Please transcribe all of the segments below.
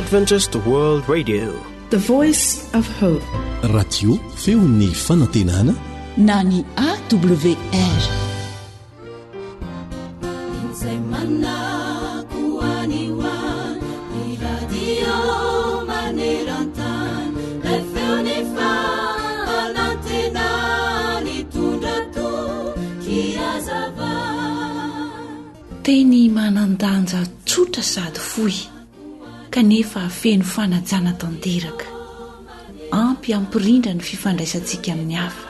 Adventist World Radio, the voice of hope. Radio feon'ny fanantenana na ny AWR. Teny manandanja tsotra sady fohy kanefa feno fanajana tanteraka, ampy ampirindra ny fifandraisantsika amin'ny hafa.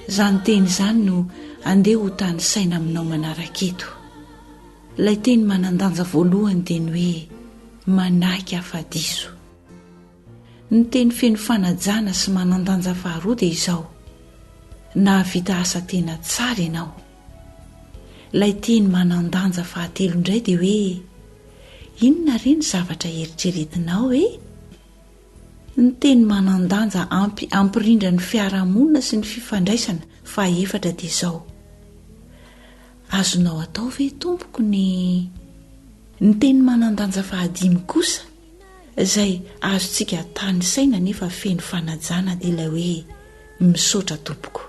Izany teny izany no andeha ho tany saina aminao manaraketo. Ilay teny manandanja voalohany dia ny hoe manahiky afadiso. Ny teny feno fanajana sy manandanja faharoa dia izao: nahavita asa tena tsara ianao. Ilay teny manandanja fahatelo indray dia hoe inona reny zavatra eritreretinao e? Ny teny manandanja ampy ampirindra ny fiarahamonina sy ny fifandraisana fahaefatra dia izao: azonao atao ve tompoko ny teny manandanja fahadimy kosa izay azontsika tany saina nefa feno fanajana dia ilay hoe misaotra tompoko.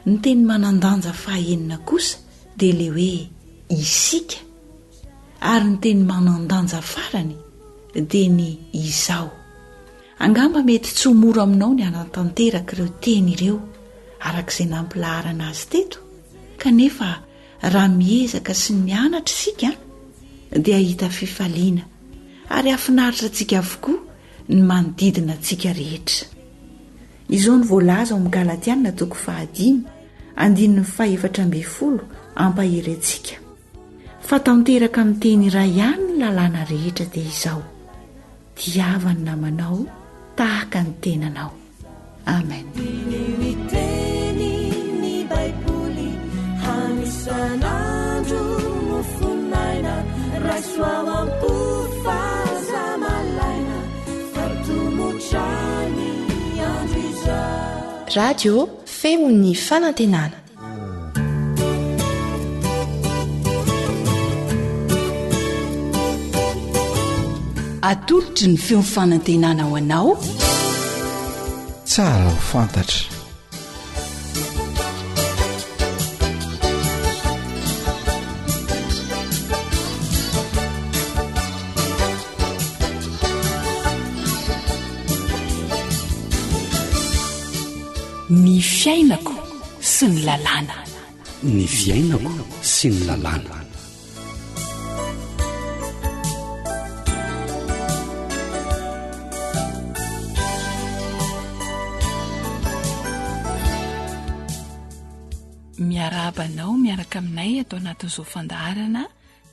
Ny teny manandanja fahaenina kosa dia ilay hoe isika, ary ny teny manandanja farany dia ny izao. Angamba mety tsy ho mora aminao ny anatanteraka ireo teny ireo arak'izay nampilaharana azy teto, kanefa raha miezaka sy mianatra isika dia hahita fifaliana ary hafinaritra antsika avokoa ny manodidina antsika rehetra. Izao ny voalaza ao amin'ny Galatiana 5:17 ampahery antsika. Fa tanteraka amin'ny teny iray ihany ny lalàna rehetra dia izao: diava ny namanao tahaka ny tenanao. Amen. Radio feon'ny fanantenana. Atolotry ny feo fanantenana ho anao, tsara ho fantatra. ny fiainako sy ny lalàna. Ny fiainako sy ny lalàna. Miarabanao miaraka aminay atao anatin'izao fandaharana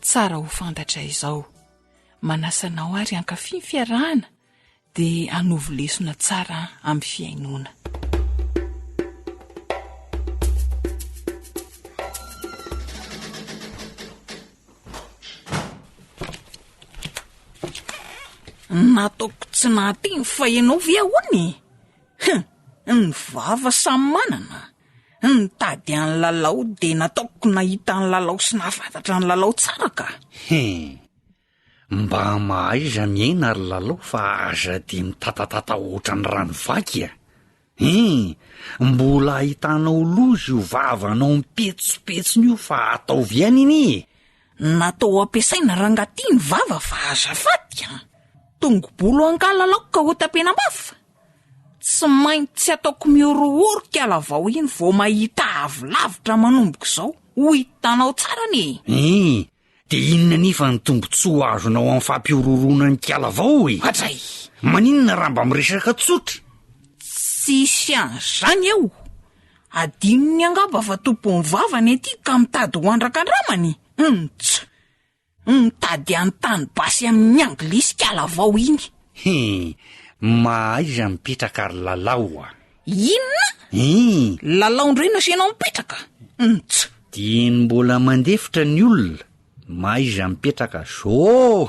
tsara ho fantatra izao. Manasanao ary hankafy ny fiarahana dia hanovo lesona tsara amin'ny fiainona. Nataoko tsy nahateny fa ianao ve ahoany? Ny vava samy manana. Nitady any lalao dia nataoko nahita ny lalao sy nahafantatra ny lalao tsara ka. Mba mahaiza miaina ary lalao fa aza dia mitatatata ohatra ny ranovaky a. Mbola ahitanao lozy io vavanao mipetsopetsony io fa ataovy ihany iny. Natao ampiasaina rangaty ny vava fa azafady a. Tongobolo ankalalaoko ka ho tapenam-bafa. Tsy maintsy tsy ataoko miorooroka alavao iny vao mahita avilavitra manomboka izao ho hitanao tsara ne. Dia inona nefa ny tombotsoa azonao amin'ny fampiororona ny kialavao e? Hatray, maninona raha mba miresaka tsotra? Tsisy an'izany eo. Adinony angamba fa tompony vavany ety ka mitady ho andrakandramany. Mitady an-tany basy amin'ny anglisy kialavao iny. Mahaiza mipetraka ary lalao a? Inona? Lalao indreny asianao mipetraka? Dieny mbola mandefitra ny olona. Mahaiza mipetraka zao.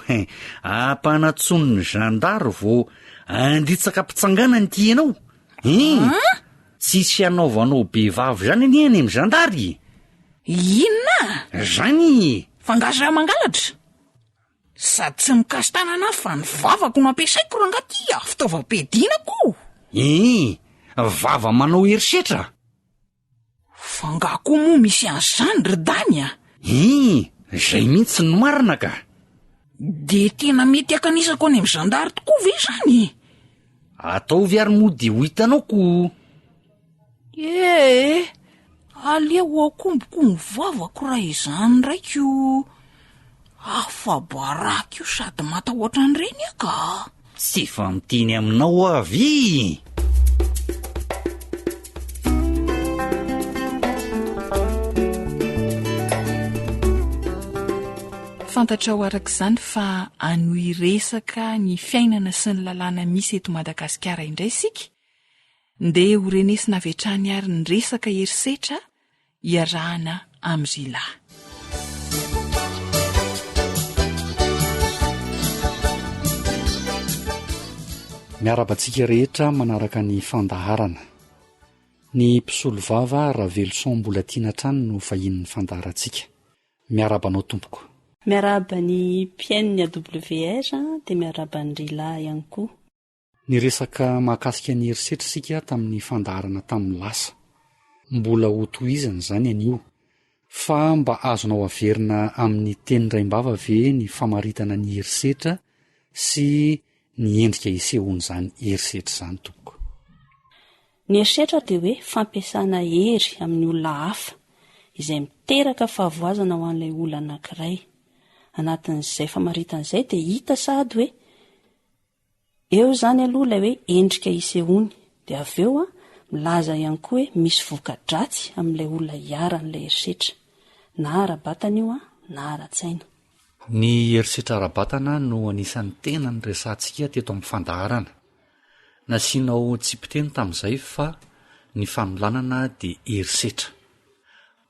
Ampanatsony ny zandary vao anditsaka mpitsangana ny tianao. Tsisy anaovanao behivavy zany any amin'ny zandary. Inona? Zany. Fangaza mangalatra. sady tsy mikasitanana fa ny vavako no ampiasaiko rangaty fitaovam-piadianako. Vava manao herisetra. Fa ngako moa misy an'izany ry-dany a? Zay mihitsy no marina ka. De tena mety akanisako any amin'ny zandary tokoa ve zany? Ataovy ary mody ho hitanao ko. Aleo akomboko ny vavako raha izany raiko. Afabarako io sady matahoatra an'ireny aka. Tsy fa miteny aminao avy. Fantatrao arak'izany fa anohy resaka ny fiainana sy ny lalàna misy eto Madagasikara indray sika, ndeha ho renesina avy hatrany ary ny resaka herisetra iarahana amin'ny lahy. Miarabantsika rehetra manaraka ny fandaharana. Ny mpisolo vava Ravelson mbola tiana trano no fahinin'ny fandaharantsika. Miarabanao tompoko. Miaraba ny mpiainony AWR dia miaraba ny Rila ihany koa. Ny resaka mahakasika ny herisetra sika tamin'ny fandaharana tamin'ny lasa. Mbola ho tohizana izany anio. Fa mba azonao averina amin'ny teny raim-bava ve ny famaritana ny herisetra sy ny endrika isehon'izany herisetra izany tompoko. Ny herisetra dia hoe fampiasana hery amin'ny olona hafa izay miteraka fahavoazana ho an'ilay olona anankiray. Anatin'izay famaritana izay dia hita sady hoe eo zany aloha ilay hoe endrika isehony, dia avy eo milaza ihany koa hoe misy voka-dratsy amin'ilay olona hiaran'ilay herisetra, na ara-batana io na ara-tsaina. Ny herisetra ara-batana no anisan'ny tena ny resantsika teto amin'ny fandaharana. Nasianao tsipiteny tamin'izay fa ny fanolanana dia herisetra.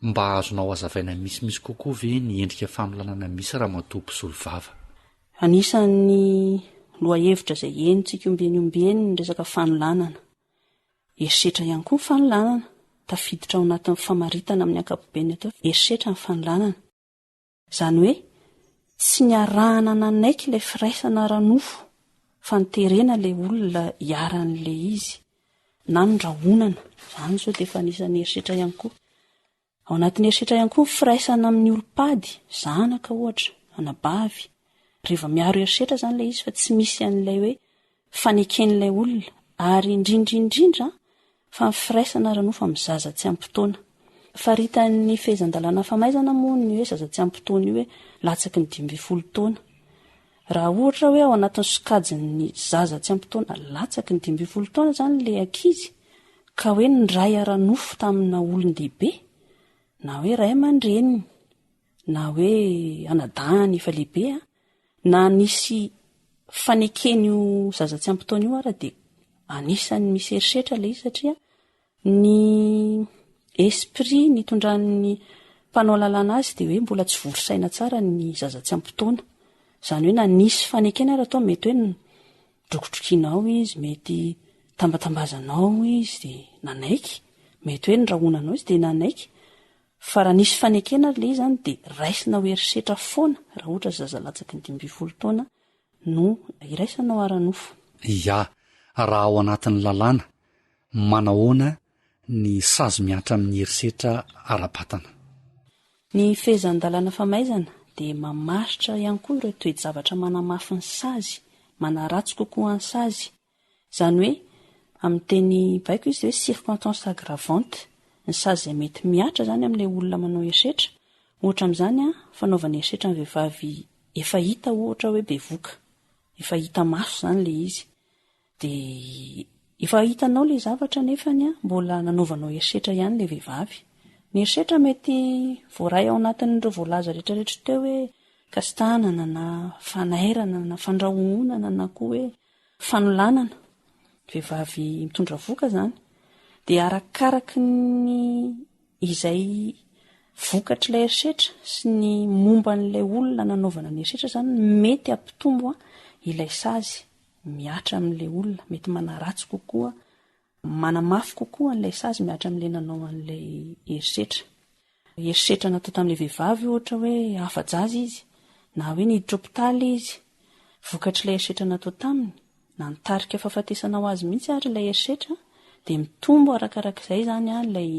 Mba azonao azavaina misimisy kokoa ve ny endrika fanolanana misy raha matoa mpisolo vava? Anisan'ny lohahevitra izay henontsika ombeny ny resaka fanolanana. Herisetra ihany koa ny fanolanana, tafiditra ao anatin'ny famaritana amin'ny ankapobeny atao herisetra ny fanolanana. Izany hoe tsy ny arahana nanaiky ilay firaisana ara-nofo fa niterena ilay olona hiaran'ilay izy, na ny rahonana. Izany zao dia efa anisan'ny herisetra ihany koa. Ao anatin'ny herisetra ihany koa firaisana amin'ny olom-pady, zanaka ohatra, anabavy. Rehefa miaro herisetra izany ilay izy fa tsy misy an'ilay hoe faneken'ilay olona, ary indrindra fa ny firaisana ara-nofo amin'ny zaza tsy ampy-taona. Faritan'ny fehezan-dalàna famaizana moa ny hoe zaza tsy ampy-taona io hoe latsaky ny 12 taona. Raha ohatra hoe ao anatin'ny sokajin'ny zaza tsy ampy-taona latsaky ny 12 taona izany ilay ankizy, ka hoe ny ray ara-nofo tamina olon-dehibe, na hoe ray aman-dreniny, na hoe anadahany efa lehibe, na nisy faneken'io zaza tsy ampy-taona io ara dia anisan'ny misy herisetra ilay izy, satria ny esprit nitondran'ny mpanao lalàna azy dia hoe mbola tsy vorosaina tsara ny zaza tsy ampy-taona. Izany hoe na nisy fanekena raha tao mety hoe drokodrokinao izy, mety tambatambazanao izy dia nanaiky, mety hoe ny rahonanao izy dia nanaiky. Fa raha nisy fanekena ilay izy zany dia raisina ho herisetra foana raha ohatra zaza latsaky ny 12 taona no iraisanao ara-nofo. Ya, raha ao anatin'ny lalàna, manahoana ny sazy miatra amin'ny herisetra ara-batana. Ny fehezan-dalàna famaizana dia mamaritra ihany koa ireo toe-javatra manamafy ny sazy, manaratsy kokoa ny sazy. Izany hoe amin'ny teny baiko izy hoe circonstance aggravante, ny sazy izay mety miatra zany amin'ilay olona manao herisetra. Ohatra amin'izany fanaovana herisetra ny vehivavy efa hita ohatra hoe bevoka, efa hita maso zany ilay izy, dia efa hitanao ilay zavatra nefany mbola nanaovanao herisetra ihany ilay vehivavy. Ny herisetra mety voaray ao anatin'ireo voalaza rehetrarehetra teo hoe kastanana na fanairana na fandrahonana na koa hoe fanolanana. Vehivavy mitondra voka zany. Dia arakaraky ny izay vokatra ilay herisetra sy ny momba n'ilay olona nanaovana ny herisetra zany mety ampitombo ilay sazy miatra amin'ilay olona, mety manaratsy kokoa, manamafy kokoa an'ilay sazy miatra amin'ilay nanao an'ilay herisetra. Herisetra natao tamin'ilay vehivavy ohatra hoe hafa-jaza izy, na hoe niditra hopitaly izy vokatr' ilay erisetra natao taminy na nitarika fahafatesana ho azy mihitsy ary ilay erisetra dia mitombo arakarak'izay zany a ilay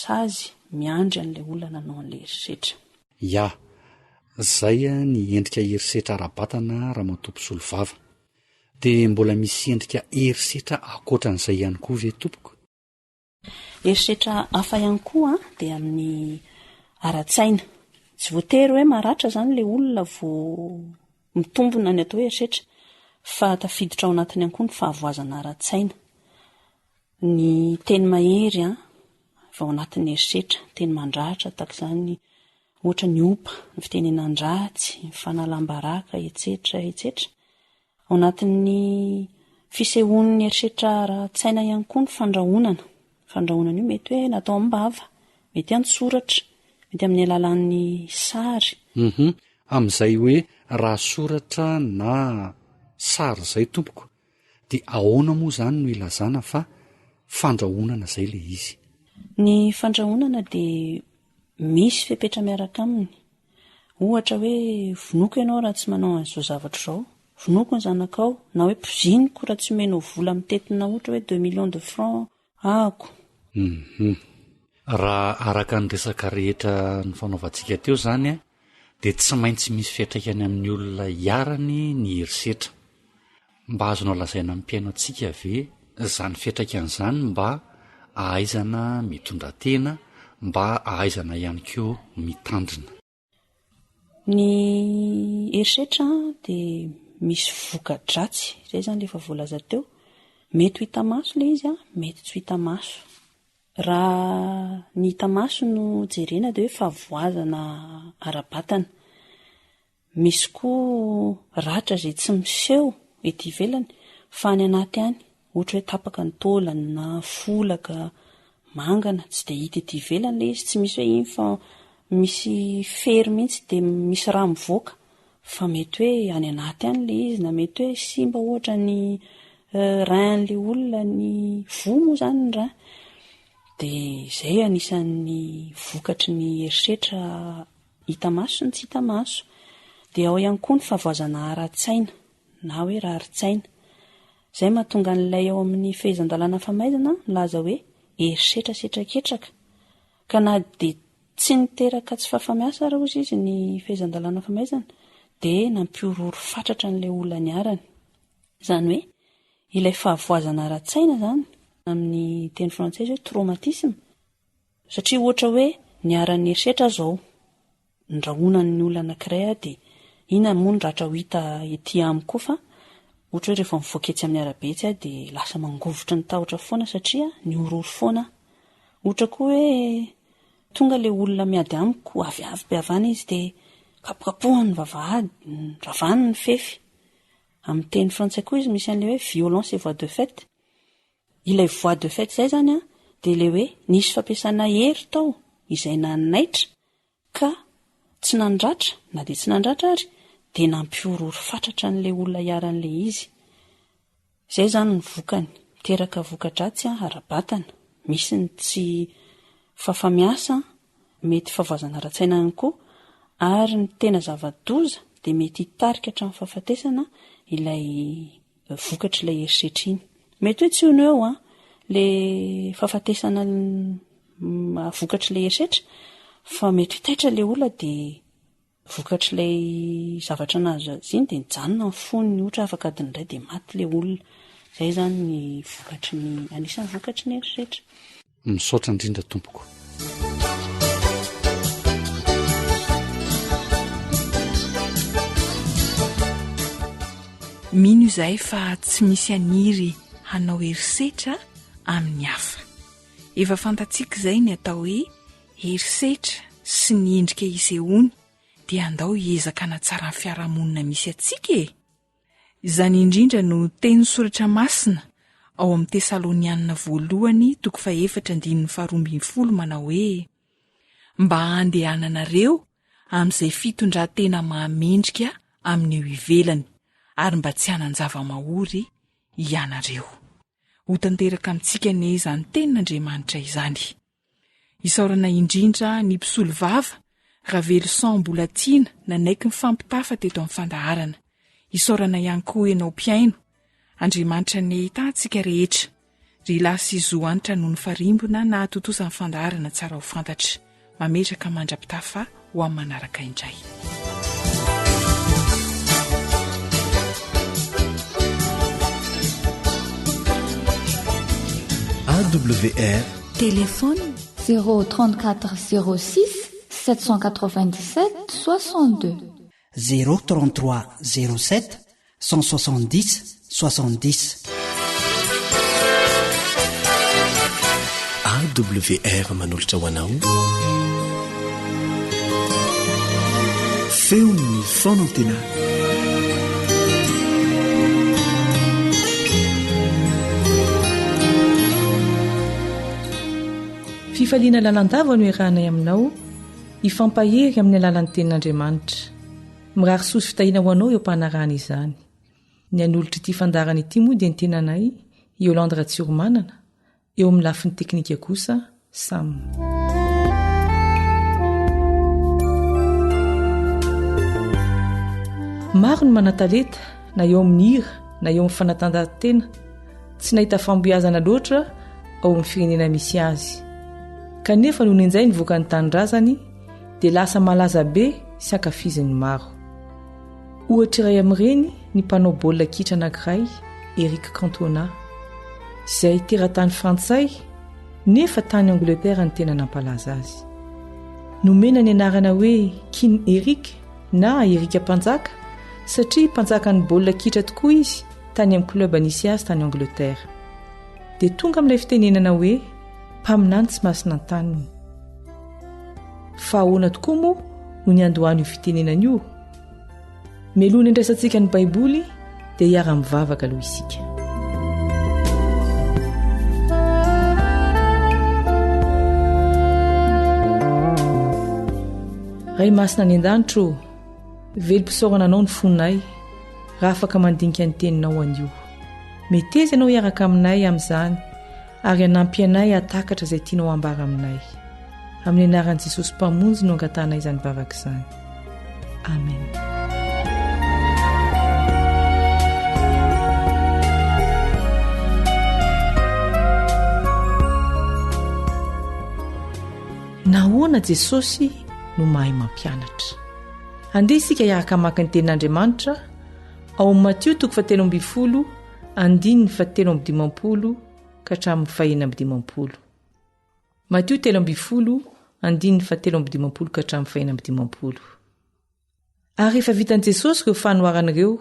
sazy miandry an'ilay olona nanao an'ilay erisetra. Ya, zay a ny endrika erisetra ara-batana raha matompo solovava. Dia mbola misy endrika erisetra akoatran'izay ihany koa ve tompoko? Erisetra hafa ihany koa dia amin'ny ara-tsaina. Tsy voatery hoe maratra zany ilay olona vao mitombona ny atao erisetra, fa tafiditra ao anatiny ihany koa ny fahavoazana ara-tsaina. Ny teny mahery vao anatin'ny erisetra, teny mandratra tak'izany ohatra ny opa, ny fitenenan-dratsy, ny fanalam-baraka, etsetra etsetra. Ao anatin'ny fisehoan'ny erisetra ara-tsaina ihany koa ny fandrahonana. Fandrahonana io mety hoe natao am-bava, mety an-tsoratra, mety amin'ny alalan'ny sary. Amin'izay hoe raha soratra na sary zay tompoko, dia ahoana moa zany no ilazana fa fandrahonana zay le izy? Ny fandrahonana dia misy fepetra miaraka aminy. Ohatra hoe vonoko ianao raha tsy manao an'izao zavatra izao, vonoko ny zanakao, na hoe mpizinoko raha tsy omenao vola mitetina ohatra hoe 2 millions de francs ako. Raha araka ny resaka rehetra ny fanaovantsika teo zany dia tsy maintsy misy fiantraikany amin'ny olona iarany ny erisetra. Mba azonao lazaina amin'ny mpiaino antsika ve zany fiantraikan'izany mba ahaizana mitondra tena, mba ahaizana ihany koa mitandrina? Ny erisetra dia misy voka-dratsy, izay zany rehefa voalaza teo. Mety ho hita maso ilay izy mety tsy ho hita maso. Raha ny hita maso no jerena dia hoe fahavoazana ara-batana. Misy koa ratra izay tsy miseho ety ivelany fa any anaty any, ohatra hoe tapaka ny taolana na folaka mangana, tsy dia hita ety ivelany ilay izy, tsy misy hoe iny fa misy fery mihitsy dia misy raha mivoaka, fa mety hoe any anaty any ilay izy, na mety hoe simba ohatra ny rain'ilay olona, ny vo moa zany ny raha. Dia izay anisan'ny vokatry ny erisetra hita maso sy ny tsy hita maso. Dia ao ihany koa ny fahavoazana ara-tsaina na hoe rari-tsaina. Izay mahatonga an'ilay ao amin'ny fehezan-dalàna famaizana milaza hoe erisetra setraketraka, ka na dia tsy niteraka tsy fahafamiasa raha ozy izy ny fehezan-dalàna famaizana, dia nampiororo fatratra an'ilay olona niarany. Izany hoe ilay fahavoazana ara-tsaina zany amin'ny teny frantsay hoe traumatisme, satria ohatra hoe niaran'ny erisetra zao ndrahonan'ny olona anankiray dia ina moa ny ratra ho hita ety amiko fa ohatra hoe rehefa mivoaka etsy amin'ny arabe etsy dia lasa mangovotry ny tahotra foana satria niororo foana. Ohatra koa hoe tonga ilay olona miady amiko avy be avana izy dia kapokapohany ny vavahady, ravany ny fefy. Amin'ny teny frantsay koa izy misy an'ilay hoe violence et voie de fait. Ilay voie de fait izay zany dia ilay hoe nisy fampiasana hery tao izay nanaitra ka tsy nandratra, na dia tsy nandratra ary, dia nampiororo fatratra an'ilay olona iaran'ilay izy. Izay zany ny vokany, miteraka voka-dratsy ara-batana. Misy ny tsy fahafamiasa, mety fahavoazana ara-tsaina ihany koa, ary ny tena zava-doza dia mety hitarika hatramin'ny fahafatesana ilay vokatra ilay erisetra iny. Mety hoe tsy hono eo ilay fahafatesana vokatra ilay erisetra, fa mety hitaitra ilay olona dia vokatra ilay zavatra nazo azy iny dia nijanona ny foniny, ohatra afaka adiny iray dia maty ilay olona. Izay zany ny vokatry ny anisan'ny vokatry ny erisetra. Misaotra indrindra tompoko. Mino izay fa tsy misy aniry hanao erisetra amin'ny hafa. Efa fantatsiaka izay ny atao hoe erisetra sy ny endrika isehoany dia andao hiezaka hanatsara ny fiarahamonina misy atsika e. Izany indrindra no teny soratra masina ao amin'ny Tesalonianina 1:4-12 manao hoe mba handehananareo amin'izay fitondrantena mahamendrika amin'ny eo ivelany ary mba tsy hanan-java-mahory ianareo. Ho tanteraka amintsika ne izany tenin'Andriamanitra izany. Isaorana indrindra ny mpisolo vava Ravelson mbola tiana nanaiky ny fampitafa teto amin'ny fandaharana. Isaorana ihany koa ianao mpiaino. Andriamanitra ny hitantsika rehetra. Ry lasa izoanitra noho ny farimbona na atotosan'ny fandaharana tsara ho fantatra. Mametraka mandrapitafa ho amin'ny manaraka indray. AWR téléphone 034 06 797 62 033 07 170 70. AWR manolotra ho anao feon'ny fonantena. Fifaliana lalandava no iarahanay aminao hifampahery amin'ny alalan'ny tenin'Andriamanitra. Mirary soso fitahina ho anao eo ampanarahana izany. Ny anolotra ity fandarana ity moa dia ny tenanay Yolande Ratsiomanana, eo amin'ny lafiny teknika kosa Sam. Maro ny manataleta na eo amin'ny hira na eo amin'ny fanatanjahantena, tsy nahita famboazana loatra ao amin'ny firenena misy azy. Kanefa noho injay ny voaka ny tanindrazany dia lasa malaza be sy ankafiziny maro. Ohatra iray amin'ireny ny mpanao baolina kitra anankiray Eric Cantona, izay teratany Frantsay nefa tany Angleterre ny tena nampalaza azy. Nomena ny anarana hoe King Eric na Eric Mpanjaka satria mpanjaka ny baolina kitra tokoa izy tany amin'ny club nisy azy tany Angleterre. Dia tonga amin'ilay fitenenana hoe mpaminany tsy masina taniny. Fa ahoana tokoa moa no ny andohany io fitenenana io? Meloana indraisantsika ny Baiboly dia hiara-mivavaka aloha isika. Ray masina ny an-danitro, velom-pisaorana anao ny fonay raha afaka mandinika ny teninao anio. Meteza ianao hiaraka aminay amin'izany ary hanampy anay hatakatra izay tianao hambara aminay. Amin'ny anaran'i Jesosy mpamonjy no angatahana izany vavaka izany. Amen. Nahoana Jesosy no mahay mampianatra. Andeha isika hiaraka maka ny tenin'Andriamanitra ao amin'ny Matthieu 7:17 andininy 7:15 ka hatramin'ny 4:15. Matthieu 7:17 andininy 7:15 ka hatramin'ny 4:15. Ary rehefa vitan'i Jesosy ireo fanoharan'ireo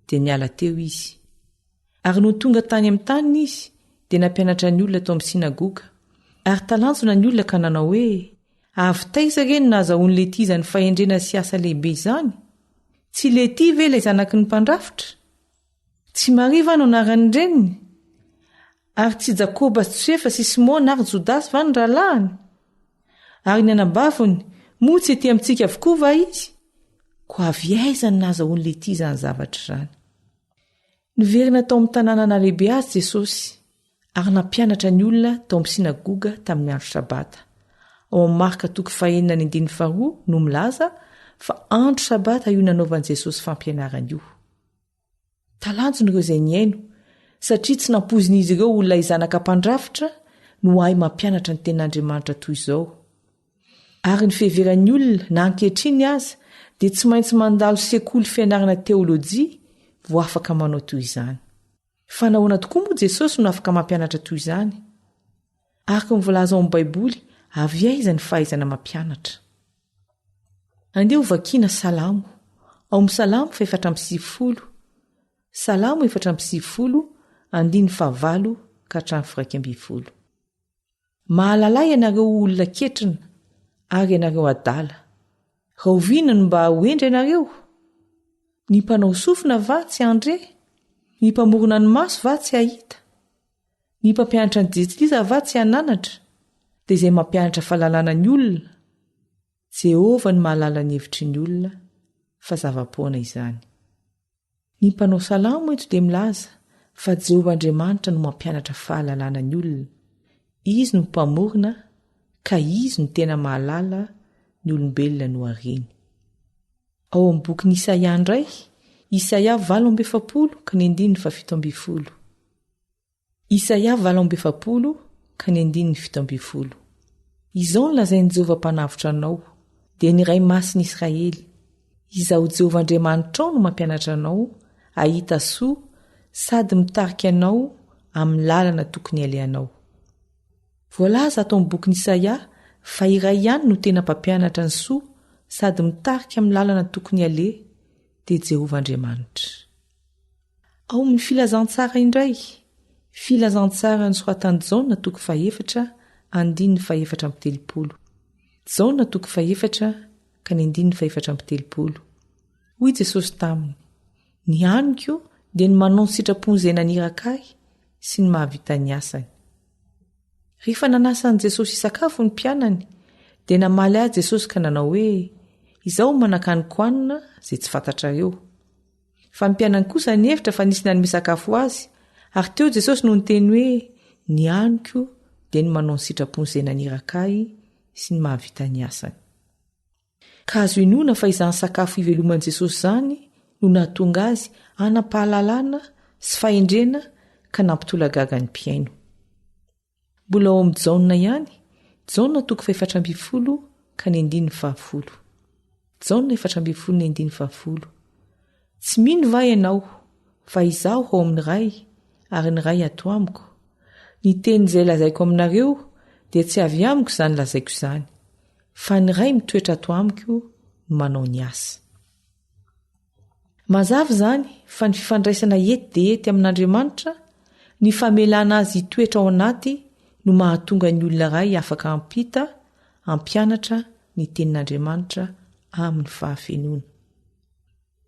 dia niala teo izy. Ary no tonga tany amin'ny tany izy dia nampianatra ny olona tao amin'ny sinagoga. Ary talanjona ny olona ka nanao hoe avy taiza reny nahazahoany lety izany fahendrena sy asa lehibe izany? Tsy lety ve ilay zanaky ny mpandrafitra? Tsy Mariva no anarany reniny? Ary tsy Jakoba sy Josefa sy Simona ary Jodasy va ny rahalahiny? Ary ny anabaviny moa tsy ety amintsika avokoa va izy? Koa avy aiza ny nahazahoany lety izany zavatra izany? Niverina tao amin'ny tanàna na lehibe azy Jesosy ary nampianatra ny olona tao amin'ny sinagoga tamin'ny andro sabata. Ao amin'ny Marka 4:9 no milaza fa andro sabata io nanaovan'i Jesosy fampianarana io. Talanjon'ireo izay niaino satria tsy nampozin'izy ireo olona izanaka mpandrafitra no ahay mampianatra ny tenin'Andriamanitra toy izao. Ary ny fiheveran'ny olona na ankehitriny aza dia tsy maintsy mandalo sekoly fianarana teolojia vao afaka manao toy izany. Fa nahoana tokoa moa Jesosy no afaka mampianatra toy izany? Araka ny voalaza ao amin'ny Baiboly, avy aiza ny fahaizana mampianatra? Andeha ho vakiana Salamo. Ao amin'ny Salamo 4:20. Salamo 4:20 andininy 9 ka hatramin'ny 11. Mahalalay ianareo olona ketrina ary ianareo adala. Rahoviana no mba hoendry ianareo? Ny mpanao sofina va tsy andre? Ny mpamorona ny maso va tsy ahita? Ny mpampianatra ny jejiliza va tsy hananatra? Dia izay mampianatra fahalalana ny olona. Jehova ny mahalala ny hevitry ny olona, fa zava-poana izany. Ny mpanao salamo eto dia milaza fa Jehova Andriamanitra no mampianatra fahalalana ny olona. Izy no mpamorona, ka izy no tena mahalala ny olombelona no ariny. Ao amin'ny boky ny Isaia indray, Isaia 7:7 ka ny 7:7. Isaia 7:7 ka ny 7:7. Izao ny lazain'i Jehovah mpanavotra anao, dia ny Ray Masin'i Israely. Izaho Jehovah Andriamanitra ao no mampianatra anao, ahita soa, sady mitarika anao amin'ny lalana tokony alehanao. Voalaza atao amin'ny boky ny Isaia fa iray ihany no tena mpampianatra ny soa sady mitarika amin'ny lalana tokony ale, dia Jehovah Andriamanitra. Ao amin'ny filazantsara indray, filazantsara ny soratan'i Jaona 4:4 andininy 4:30. Jaona 4:4 ka ny 4:30. Hoy Jesosy taminy, ny aniko dia ny manao ny sitrapony izay naniraka ahy sy ny mahavita ny asany. Rehefa nanasan'i Jesosy isakafo ny mpianany, dia namaly azy Jesosy ka nanao hoe, izaho manankaniko hanina izay tsy fantatrareo. Fa ny mpianany kosa nihevitra fa nisy nanome sakafo azy, ary teo Jesosy no niteny hoe, ny aniko dia ny manao ny sitrapony izay naniraka ahy sy ny mahavita ny asany. Ka azo inoana fa izany sakafo iveloman'i Jesosy zany no nahatonga azy hanam-pahalalana sy fahendrena ka nampitolagaga ny mpiaino. Mbola ao amin'ny Jaona ihany, Jaona 4:4 ka ny 10:10. Jaona 4:10. Tsy mino va ianao, fa izaho ao amin'ny ray, ary ny ray ato amiko. Ny teny izay lazaiko aminareo dia tsy avy amiko izany lazaiko izany, fa ny ray mitoetra ato amiko no manao ny asa. Mazava izany fa ny fifandraisana ety dia ety amin'Andriamanitra, ny famelana azy hitoetra ao anaty no mahatonga ny olona ray afaka hampita, hampianatra ny tenin'Andriamanitra amin'ny fahafenoana.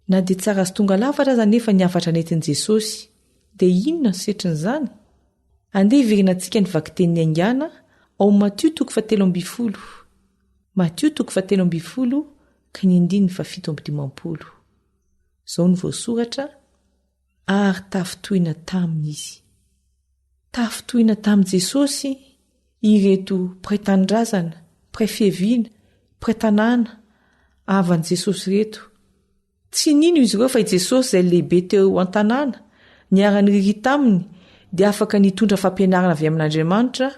Na dia tsara sy tonga lafatra aza nefa ny afatra nentin'i Jesosy, dia inona ny setrin'izany? Andeha hiverina antsika ny vakiten'ny aingana ao Matthieu 7:12. Matthieu 7:12 ka ny 7:15. Izao ny voasoratra, ary tafitohina taminy izy. Tafitohina tamin'i Jesosy ireto mpiray tanindrazana, mpiray fiheviana, mpiray tanàna, avan'i Jesosy reto. Tsy nino izy ireo fa i Jesosy izay lehibe teo an-tanàna, niarany riry taminy, dia afaka nitondra fampianarana avy amin'Andriamanitra,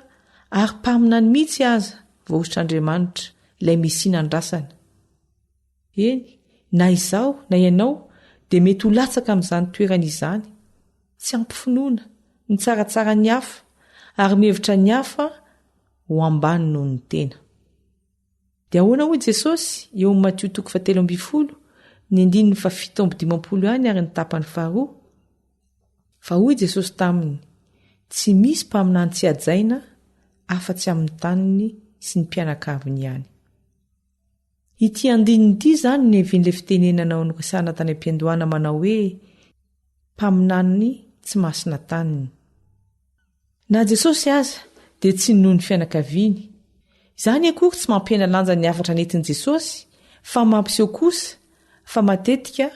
ary mpaminany mihitsy aza voaositr'Andriamanitra ilay Mesia nandrasana. Eny, na izao na ianao dia mety ho latsaka amin'izany toerana izany, tsy ampifinoana, ny tsaratsara ny hafa, ary mihevitra ny hafa ho ambany noho ny tena. Dia ahoana hoy Jesosy eo amin'ny Matthieu 7:12, ny 7:15 ihany ary ny tapany faharoa. Fa hoy Jesosy taminy, tsy misy mpaminany tsy hajaina afa-tsy amin'ny taniny sy ny mpianakaviny ihany. Ity andininy ity izany ny hevin'ilay fitenenana ao niresahana tany am-piandohana manao hoe, mpaminany tsy masina taniny. Na Jesosy aza dia tsy noho ny fianakaviany. Izany akory tsy mampiaina lanja ny afatra nentin'i Jesosy, fa mampiseho kosa fa matetika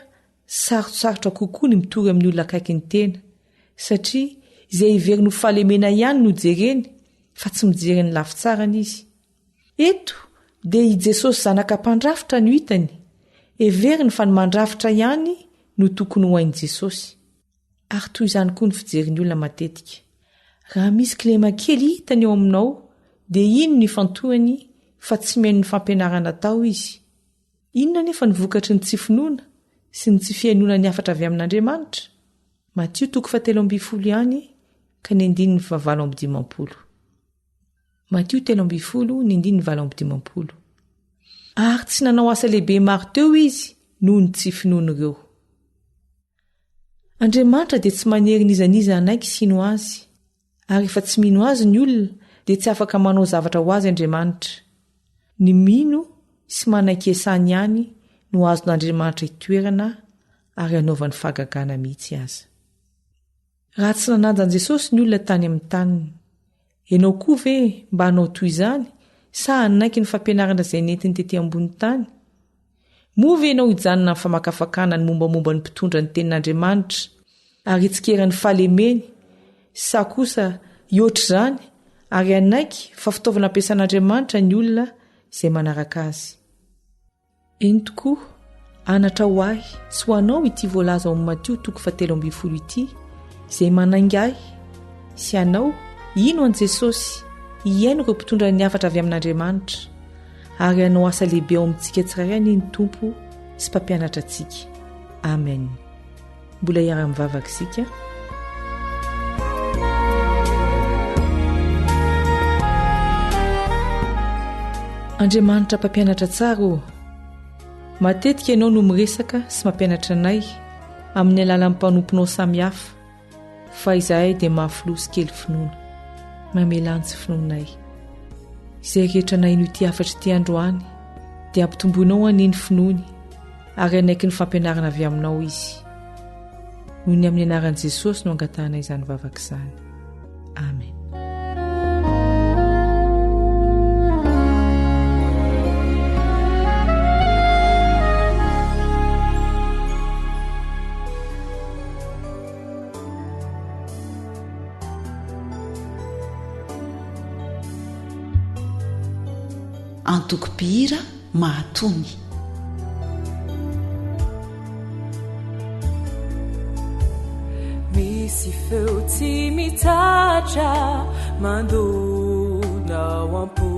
sarotsarotra kokoa ny mitory amin'ny olona akaiky ny tena, satria izay hiveriny ho fahalemena ihany no jereny, fa tsy mijery ny lafitsarany izy. Eto dia i Jesosy zanaka mpandrafitra no hitany, heveriny fa ny mandrafitra ihany no tokony ho hain'i Jesosy. Ary toy izany koa ny fijerin'ny olona matetika. Raha misy kilema kely hitany eo aminao, dia ino ny fantohany fa tsy meno ny fampianarana tao izy? Inona nefa ny vokatry ny tsy finoana sy ny tsy fiainoana ny afatra avy amin'Andriamanitra? Matthieu 7:12 ihany ka ny 7:15. Matthieu 7:12 ny 7:15. Ary tsy nanao asa lehibe maro teo izy noho ny tsy finoana ireo. Andriamanitra dia tsy manery nizaniza anaiky sino azy, ary efa tsy mino azy ny olona dia tsy afaka manao zavatra ho azy Andriamanitra. Ny mino sy manaiky esany ihany no azon'Andriamanitra hitoerana ary hanaovany fahagagana mihitsy aza. Raha tsy nanandrany Jesosy ny olona tany amin'ny taniny, ianao koa ve mba hanao toy izany sa hanaiky ny fampianarana izay nentiny tety ambony tany? Moa ve ianao hijanona amin'ny famakafakana ny mombamomba ny mpitondra ny tenin'Andriamanitra ary itsikeran'ny fahalemeny, sa kosa ioatra izany ary hanaiky fa fitaovana ampiasan'Andriamanitra ny olona izay manaraka azy? eny tokoa anatra ho ahy sy ho anao ity voalaza ao Matio 7:20 ity izay manaingahy sy anao ino an' Jesosy iaino ireo mpitondra ny afatra avy amin'Andriamanitra ary anao asa lehibe ao amintsika tsirairay ny tompo sy mpampianatra antsika. Amen. Mbola hiara-mivavaka isika. Andriamanitra mpampianatra tsara, matetika ianao no miresaka sy mampianatra anay amin'ny alalan'ny mpanomponao samihafa, fa izahay dia mahafilosy kely finoana, mamelantsy finoanay. Izay rehetra nay no ity afatra ity androany dia ampitomboinao aniny finoany ary anaiky ny fampianarana avy aminao izy. Noho ny amin'ny anaran'i Jesosy no angatahana izany vavaka izany. Amen. Antoko-pihira mahatony. Misy feo tsy mitatra mandona ao am-po,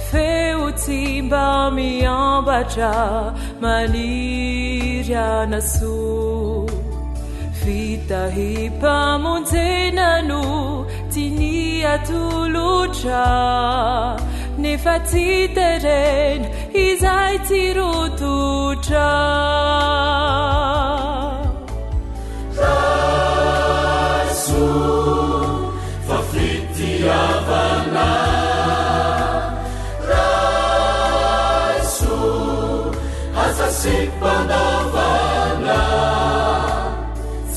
feo tsy mba miambatra maniry anaso, vita himpamonjena no tiany atolotra, nefa tsy terena izay tsy rototra. Raiso fa fitiavana, raiso asa sy mpandavana,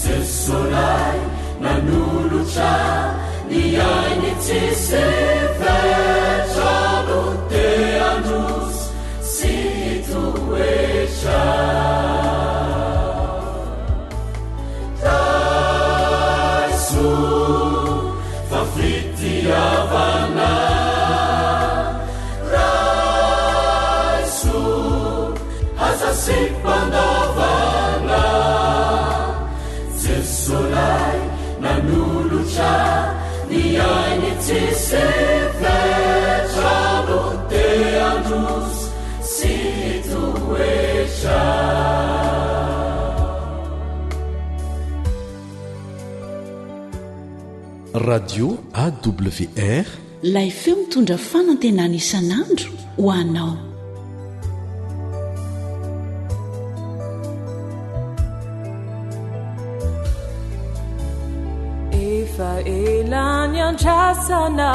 Jesosy nanolotra ny ainy tsisy fetrano te androzy sy toetra. Raiso fa fitiavana, raiso asa sy mpandavana, Jesosy nanolotra ny ainy tsisy fetrano te androzy sy toetra. Radio AWR, lay feo mitondra fanantenana isan'andro ho anao. Efa elany andrasana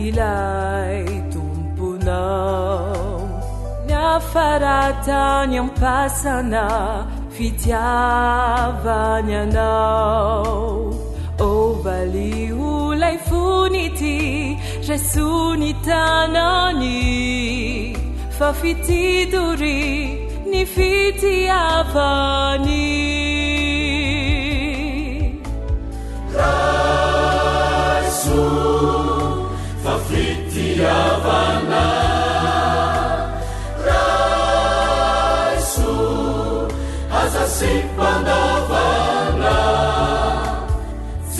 ilay tomponao, ny afaratany ampasana fitiavany anao. Ovalio lay fonity Jesu ny tanany, fa fitidory ny fitiavany. Raiso fa fitiavana, raiso asa sy mpandavana,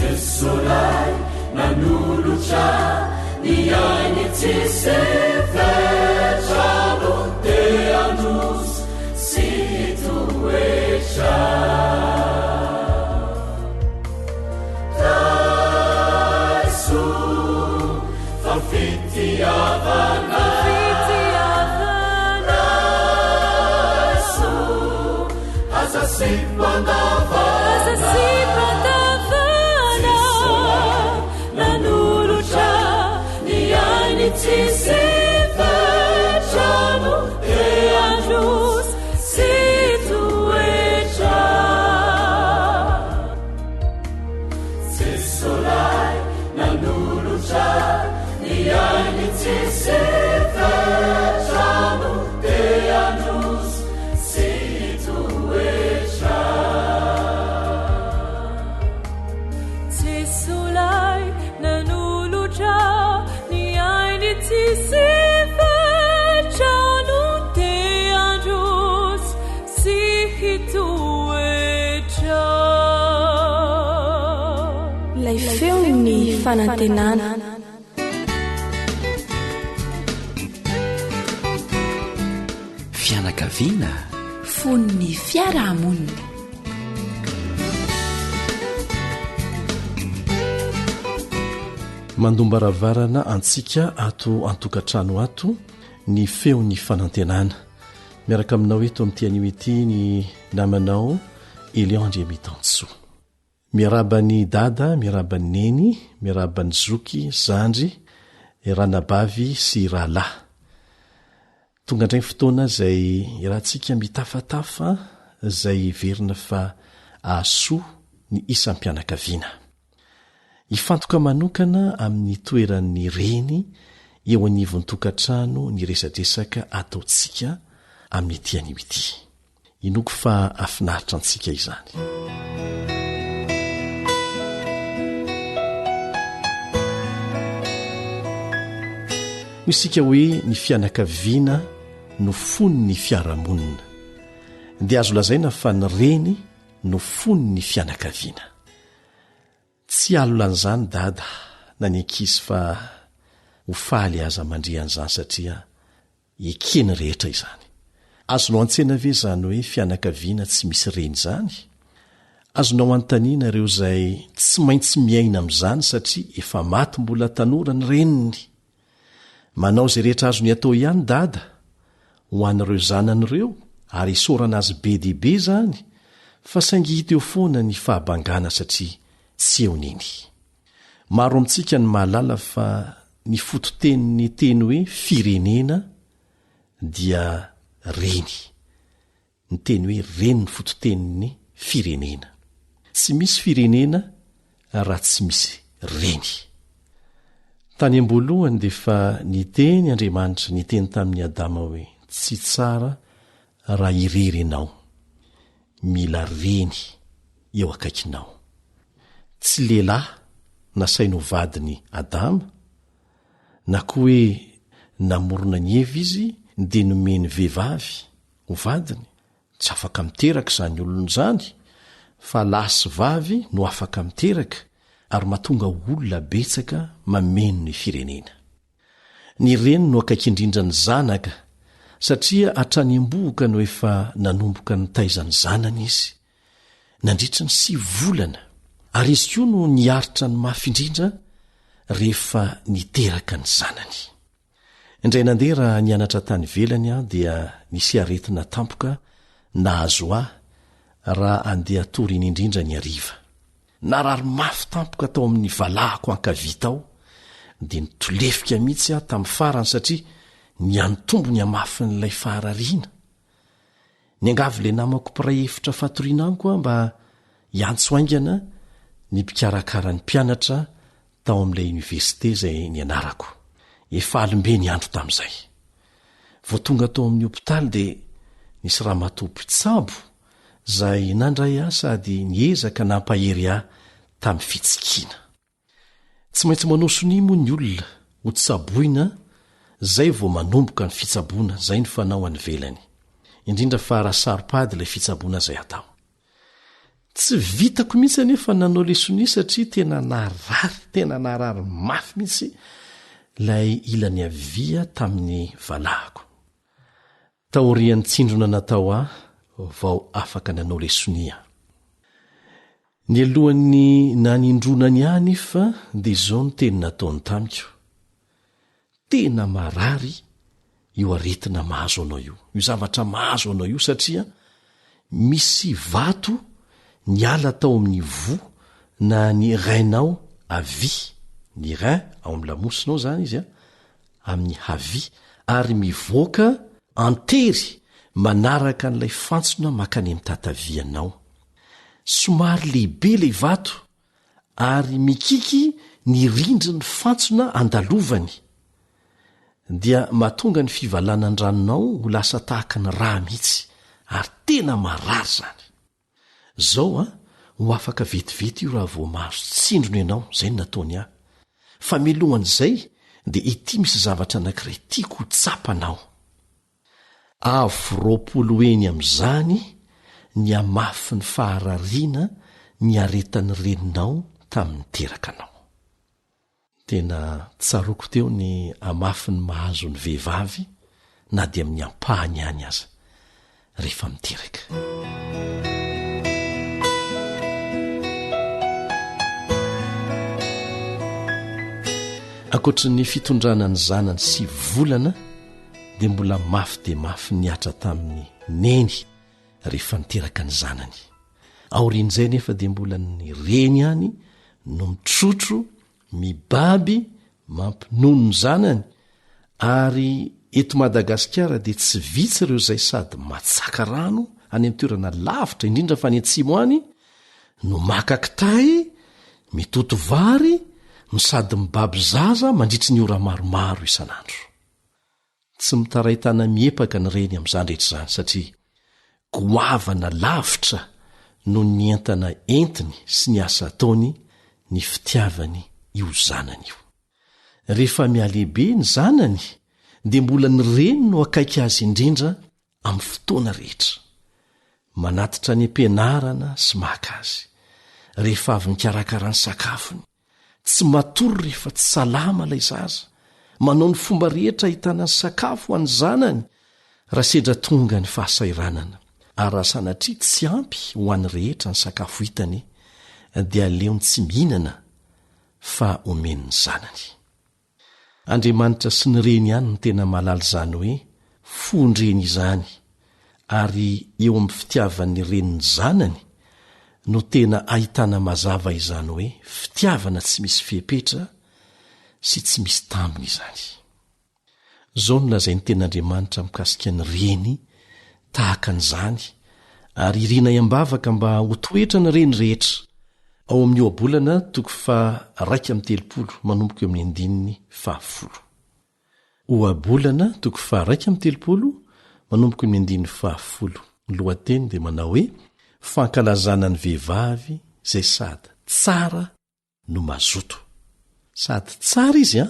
Jesosy nanolotra ny ainy tsisy fetrano te androzy sy toetra. Raiso fa fitiavana, raiso asa sy mpandavana, tsisy fetrano te androzy sy toetra. Jesosy nanolotra ny ainy tsisy fetrano te androzy sy toetra. Jesosy nanolotra See fanantenana. Fianakaviana, fon'ny fiarahamonina. mandombaravarana antsika ato antokatrano ato ny feon'ny fanantenana. Miaraka aminao eto amin'ity anio ity ny namanao Eliandre Mitanso. Miarabany dada, miarabany neny, miarabany zoky, zandry, ranabavy sy rahalahy. Tonga indray fotoana izay rahantsika mitafatafa izay verina fa ahasoa ny isam-pianakaviana. Ifantoka manokana amin'ny toeran'ny reny eo anivon'ny tokantrano ny resadresaka ataontsika amin'ny ity anio ity. Inoko fa afinaritra antsika izany. Isika hoe ny fianakaviana no fon'ny fiarahamonina. Dia azo lazaina fa ny reny no fon'ny fianakaviana. Tsy alolan'izany dada na ny ankizy fa ho faly aza mandrian'izany satria ekeny rehetra izany. Azonao an-tsena ve izany hoe fianakaviana tsy misy reny izany? Azonao an-taniana ireo izay tsy maintsy miaina amin'izany satria efa maty mbola tanora ny reniny. Manao izay rehetra azony atao ihany dada ho an'ireo zanan'ireo ary isorana azy be dibe izany fa saingy hita eo foana ny fahabangana satria tsy eo niny. Maro amintsika ny mahalala fa ny fototenin'ny teny hoe firenena dia reny. Ny teny hoe reny ny fototenin'ny firenena. Tsy misy firenena raha tsy misy reny. Tany am-boalohany dia fa niteny Andriamanitra niteny tamin'ny Adama hoe tsy tsara raha irery ianao, mila reny eo akaikinao. Tsy lehilahy nasainy ho vadiny Adama, na koa hoe namorona ny eva izy dia nomeny vehivavy ho vadiny. Tsy afaka miteraka izany olona izany, fa lahy sy vavy no afaka miteraka ary mahatonga olona betsaka mameno ny firenena. Ny reny no akaiky indrindra ny zanaka satria hatrany am-bohoka no efa nanomboka ny taizany zanany izy nandritra ny 9 volana ary izy koa no niaritra ny mafy indrindra rehefa niteraka ny zanany. Indray nandeha raha nianatra tany velany dia nisy aretina tampoka nahazo raha andeha toriny indrindra ny ariva. Narary mafy tampoka tao amin'ny valahako ankavita ao dia nitolefika mihitsy tamin'ny farany satria niantombo ny amafy n'ilay faharariana. Niangavy le namako mpiray efitra fatoriana amiko mba hiantso aingana ny mpikarakara ny mpianatra tao amin'ilay université izay nianarako. Efa alimbe ny andro tamin'izay. Vao tonga tao amin'ny hopitaly dia nisy ramatoa mpitsabo izay nandray sady niezaka nampahery tamin'ny fitsikiana. Tsy maintsy manoso ny moa ny olona ho tsaboina zay vao manomboka ny fitsaboana zay ny fanao any velany. Indrindra fa raha saropady ilay fitsaboana zay atao. Tsy vitako mihitsy anefa nanao lesoni satria tena narary mafy mihitsy lay ilany avia tamin'ny valahako. Taorian'ny tsindrona natao vao afaka nanao lesonia. Ny alohan'ny nanindronany any fa dia izao ny teny nataony tamiko. Tena marary io aretina mahazo anao io zavatra mahazo anao io satria misy vato niala tao amin'ny vo na ny rainao avy. Ny rain ao amin'ny lamosinao zany izy amin'ny havy ary mivoaka antery manaraka n'ilay fantsona makany amin'ny tatavianao. Somary lehibe lay vato ary mikiky ny rindry ny fantsona andalovany dia mahatonga ny fivalanandranonao ho lasa tahaka ny raha mihitsy ary tena marary zany. Zao ho afaka vetivety io raha vao mahazo tsindrona ianao zay nataony fa milohan'izay dia ity misy zavatra anankiray tiako ho tsapanao. Avroapoloeny amin'izany ny amafy ny faharariana ny aretan'ny reninao tamin'ny terakanao. tena tsaroko teo ny amafiny mahazo ny vehivavy na dia amin'ny ampahany ihany aza rehefa miteraka. Ankoatra ny fitondrana ny zanany 7 volana dia mbola mafy dia mafy niatra tamin'ny neny rehefa niteraka ny zanany. Aorian'izay nefa dia mbola ny reny ihany no mitrotro mibaby mampinono ny zanany. Ary eto Madagasikara dia tsy vitsy ireo izay sady matsaka rano any amin'ny toerana lavitra indrindra fa ny atsimo any no maka kitay mitoto vary no sady mibaby zaza mandritry ny ora maromaro isan'andro. Tsy mitaraitana miepaka ny reny amin'izany rehetra izany satria goavana lavitra no ny entana entiny sy ny asa ataony ny fitiavany io zanany io. Rehefa mialehibe ny zanany dia mbola ny reny no akaiky azy indrindra amin'ny fotoana rehetra. Manatitra ny ampianarana sy maka azy. Rehefa avy nikarakara ny sakafony, tsy matory rehefa tsy salama ilay zaza. Manao ny fomba rehetra ahitana ny sakafo ho an'ny zanany raha sedra tonga ny fahasairanana. Ary raha sanatria tsy ampy ho an'ny rehetra ny sakafo hitany dia aleony tsy mihinana fa omeny ny zanany. Andriamanitra sy ny reny ihany no tena mahalala izany hoe fondreny izany, ary eo amin'ny fitiavan'ny renin'ny zanany no tena ahitana mazava izany hoe fitiavana tsy misy fepetra sy tsy misy tambiny izany. Zao no lazainy ten'Andriamanitra mikasika ny reny tahaka an'izany, ary irina iambavaka mba ho toetra ny reny rehetra. Ao amin'ny oabolana 2:30 manomboka eo amin'ny 10:10. Oabolana 2:30 manomboka eo amin'ny 10:10. Ny lohateny dia manao hoe fankalazana ny vehivavy izay sady tsara no mazoto. Sady tsara izy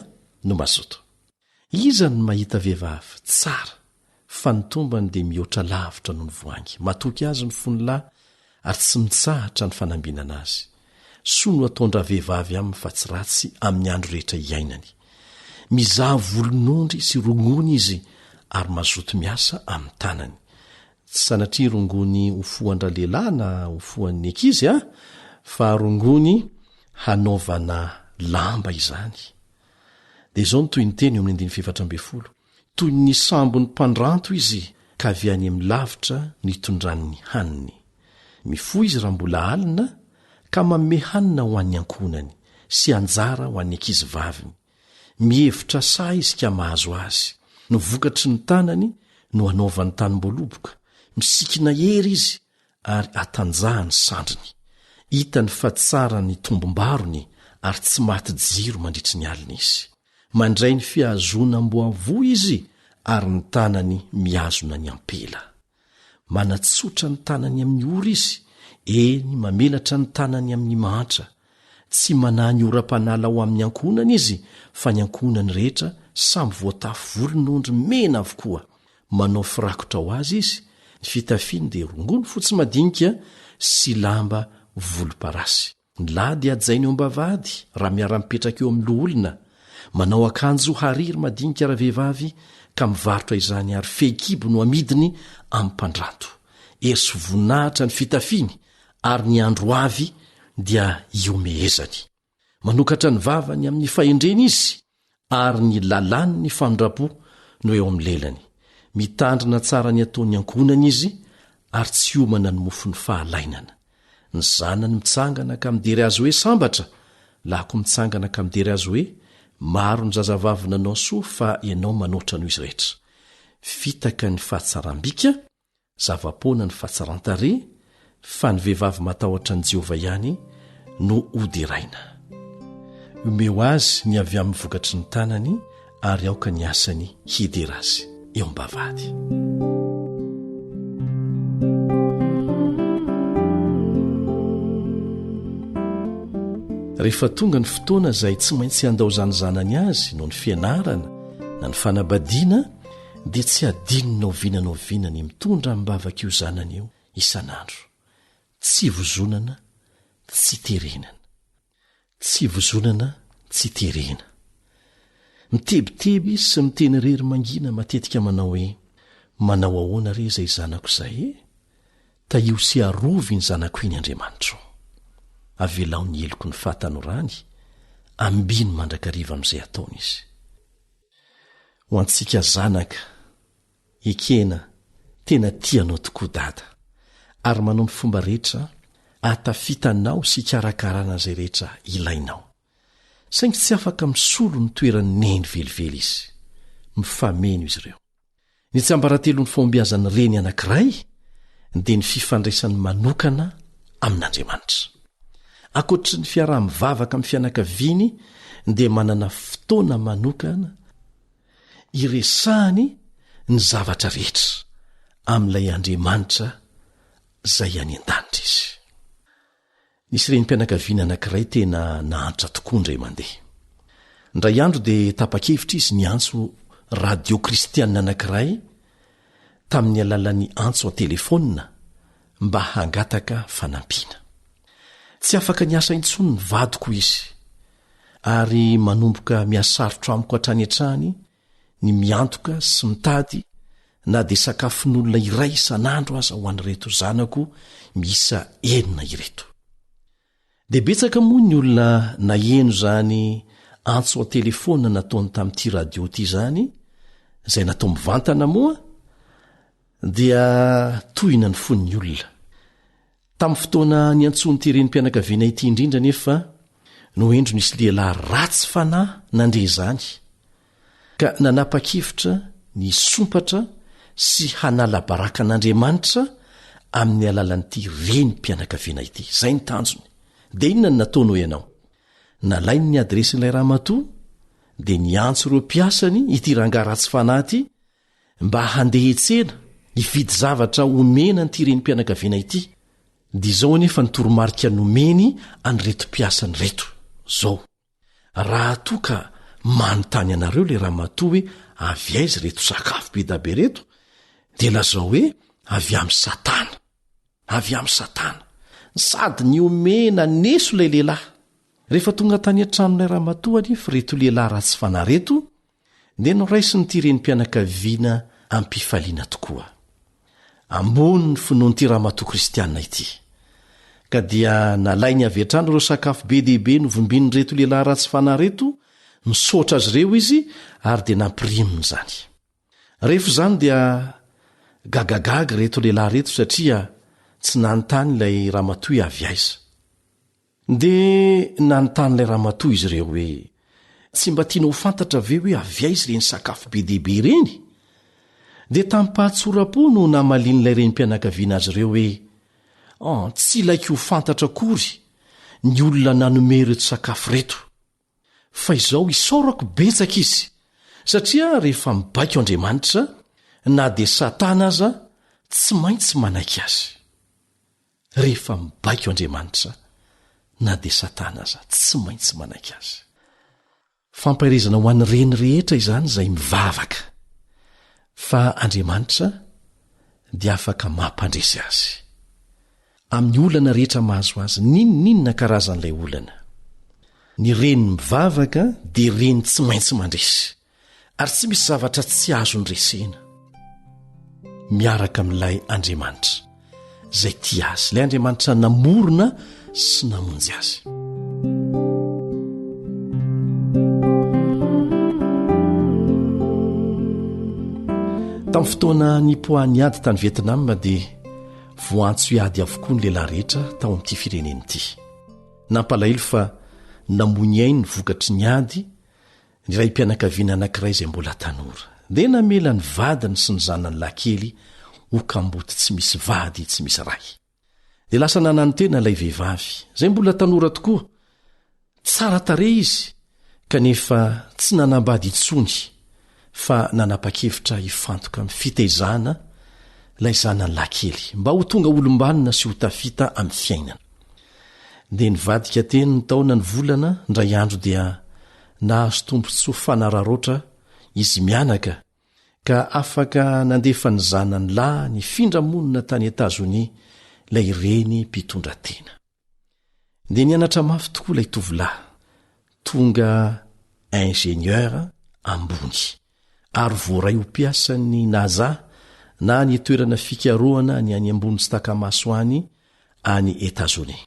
no mazoto. Iza ny mahita vehivavy tsara fa ny tombany dia mihoatra lavitra noho ny voangy. Matoky azy ny fonolahy ary tsy mitsahatra ny fanambinana azy. Soa no ataondra vehivavy aminy fa tsy ratsy amin'ny andro rehetra iainany. Mizaha volonondry sy rongony izy ary mazoto miasa amin'ny tanany. Tsy sanatria rongony hofoandra lehilahy na hofoan'ny ankizy fa rongony hanaovana lamba izany. Dia izao no toy ny teny eo amin'ny 14:40. Toy ny sambony mpandranto izy ka avy any amin'ny lavitra nitondran'ny haniny. Mifoy izy raha mbola alina ka manome hanina ho an'ny ankonany sy anjara ho an'ny ankizy vaviny. Mihevitra sa izy ka mahazo azy. No vokatry ny tanany no anaovany tanim-boaloboka. Misikina hery izy ary atanjahany sandriny. Hitany fa tsara ny tombom-barony ary tsy maty jiro mandritry ny alina izy. Mandray ny fiazona mboavoa izy ary ny tanany miazona ny ampela. Manatsotra ny tanany amin'ny ora izy, eny mamelatra ny tanany amin'ny mahatra. Tsy manany ora-panala ho amin'ny ankonany izy, fa ny ankonany rehetra samy voatafy volonondry mena avokoa. Manao firakotra ho azy izy, ny fitafiany dia rongony fotsy madinika sy lamba volomparasy. Ny lahy dia ajainy eo am-bavahady raha miara-mipetraka eo amin'ny loholona. Manao akanjo hariry madinika ara-vehivavy ka mivarotra izany ary fehikibo no amidiny amin'ny mpandranto. Ery voninahitra ny fitafiany ary ny andro avy dia iomehezany. Manokatra ny vavany amin'ny fahendreny izy ary ny lalany ny fandrapo no eo amin'ny lelany. Mitandrina tsara ny ataony ankonany izy ary tsy homana ny mofo ny fahalainana. Ny zanany mitsangana ka midery azy hoe sambatra, lahako mitsangana ka midery azy hoe maro ny zazavavy nanao soa fa ianao manoatra noho izy rehetra. Fitaka ny fahatsaram-bika, zavapoana ny fahatsarantare, fa ny vehivavy matahotra ny Jehovah ihany no odiraina. Omeo azy ny avy amin'ny vokatry ny tanany ary aoka ny asany hidera azy eo am-bavahady. Rehefa tonga ny fotoana izay tsy maintsy andao zany zanany azy no ny fianarana na ny fanabadiana, dia tsy adinina ovinana ny mitondra mibavaka io zanany io isan'andro. Tsy vozonana, tsy terenana. Tsy vozonana, tsy terena. mitebiteby sy miteny rery mangina matetika manao hoe manao ahoana re izay zanako izay taio sy arovy ny zanako iny Andriamanitra avelao ny eloko ny fahatanorany ambiny mandrakariva amin'izay ataony izy ho antsika zanaka ekena tena tianao tokoa dada ary manao ny fomba rehetra atafitanao sy karakarana izay rehetra ilainao saingy tsy afaka misolo ny toerany neny velively izy mifameno izy ireo ny tsiambaratelo ny fombiazany reny anankiray dia ny fifandraisany manokana amin'Andriamanitra akoatry ny fiaraha-mivavaka amin'ny fianakaviany dia manana fotoana manokana iresahany ny zavatra rehetra amin'ilay Andriamanitra izay any an-danitra izy. Nisy reny mpianakaviana anankiray tena nahantra tokoa indray mandeha. Indray andro dia tapa-kevitra izy ny antso radio kristianina anankiray tamin'ny alalan'ny antso an-telefônina mba hangataka fanampiana. Tsy afaka niasa intsony ny vadiko izy ary manomboka miasarotra amiko hatrany hatrany ny miantoka sy mitady na dia sakafon'olona iray isan'andro aza ho an'ireto zanako miisa 9 ireto. Dia betsaka moa ny olona naheno zany antso an-telefônina nataony tamin'ity radio ity zany izay natao mivantana moa dia tohina ny fon'ny olona. Tamin'ny fotoana niantsony tireny mpianakaviana ity indrindra nefa no endro nisy lehilahy ratsy fanahy nandre zany ka nanapa-kevitra ny sompatra sy hanala baraka an'Andriamanitra amin'ny alalan'ity reny mpianakaviana ity. Zay ny tanjony. Dia inona no nataonao ianao? Nalainy ny adresin'ilay ramatoa dia niantso ireo mpiasany ity rangahy ratsy fanahy ity mba handeha etsena hividy zavatra omena n'ity reny mpianakaviana ity. Dia izao anefa ny toromarika nomeny an'ireto mpiasany reto zao: raha toa ka manontany anareo le ramatoa hoe avy aiza reto sakafo be da be reto, dia lazao hoe avy amin'ny Satana, avy amin'ny Satana, sady ny omena neso ilay lehilahy. Rehefa tonga tany an-tranon'ilay ramatoa anefa reto lehilahy ratsy fanahy reto dia noraisiny ity reny mpianakaviana ampifaliana tokoa. Ambony ny finoan'ity ramatoa kristianina ity ka dia nalainy avy hatrany ireo sakafo be dehibe novombin'ny reto lehilahy ratsy fanahy reto, misaotra azy ireo izy ary dia nampiriminy zany. Rehefa zany dia gagagaga reto lehilahy reto satria tsy nanontany ilay ramatoa avy aiza. Dia nanontany ilay ramatoa izy ireo hoe tsy mba tiana ho fantatra ve hoe avy aiza ireny sakafo be dehibe ireny? Dia tamin'ny pahatsora-po no namalin'ilay reny mpianakaviana azy ireo hoe tsy ilaiky ho fantatra akory ny olona nanome reto sakafo reto, fa izao isaorako betsaka izy satria rehefa mibaiko Andriamanitra na dia Satana aza tsy maintsy manaiky azy. Rehefa mibaiko Andriamanitra na dia Satana aza tsy maintsy manaiky azy. Fampairezana ho an'ny reny rehetra izany izay mivavaka, fa Andriamanitra dia afaka mampandresy azy amin'ny olana rehetra mahazo azy, ninninona karazan'ilay olana. Ny reny mivavaka dia reny tsy maintsy mandresy ary tsy misy zavatra tsy azo ndresena miaraka amin'ilay Andriamanitra izay tia azy, ilay Andriamanitra namorona sy namonjy azy. Tamin'ny fotoana nipoahany ady tany Vietnam dia voantso iady avokoa ny lehilahy rehetra tao amin'ity fireneny ity. Nampalahelo fa namony ainy ny vokatry ny ady ny ray mpianakaviana anankiray izay mbola tanora, dia namela ny vadiny sy ny zanany lahy-kely ho kamboty tsy misy vady tsy misy ray. Dia lasa nanano tena ilay vehivavy izay mbola tanora tokoa, tsara tarehy izy kanefa tsy nanambady intsony fa nanapa-kevitra hifantoka amin'ny fitaizana ilay zanany lahy-kely mba ho tonga olombanina sy ho tafita amin'ny fiainana. Dia nivadika teny ny taona ny volana, ndray andro dia nahazo tombontsoa fanararoatra izy mianaka ka afaka nandefa ny zanany lahy ny findramonina tany Etazonia ilay reny mpitondra tena. Dia nianatra mafy tokoa ilay tovolahy, tonga ingénieur ambony ary voaray ho mpiasany naza na ny toerana fikaroana ny any ambony sy takamaso any Etazonia.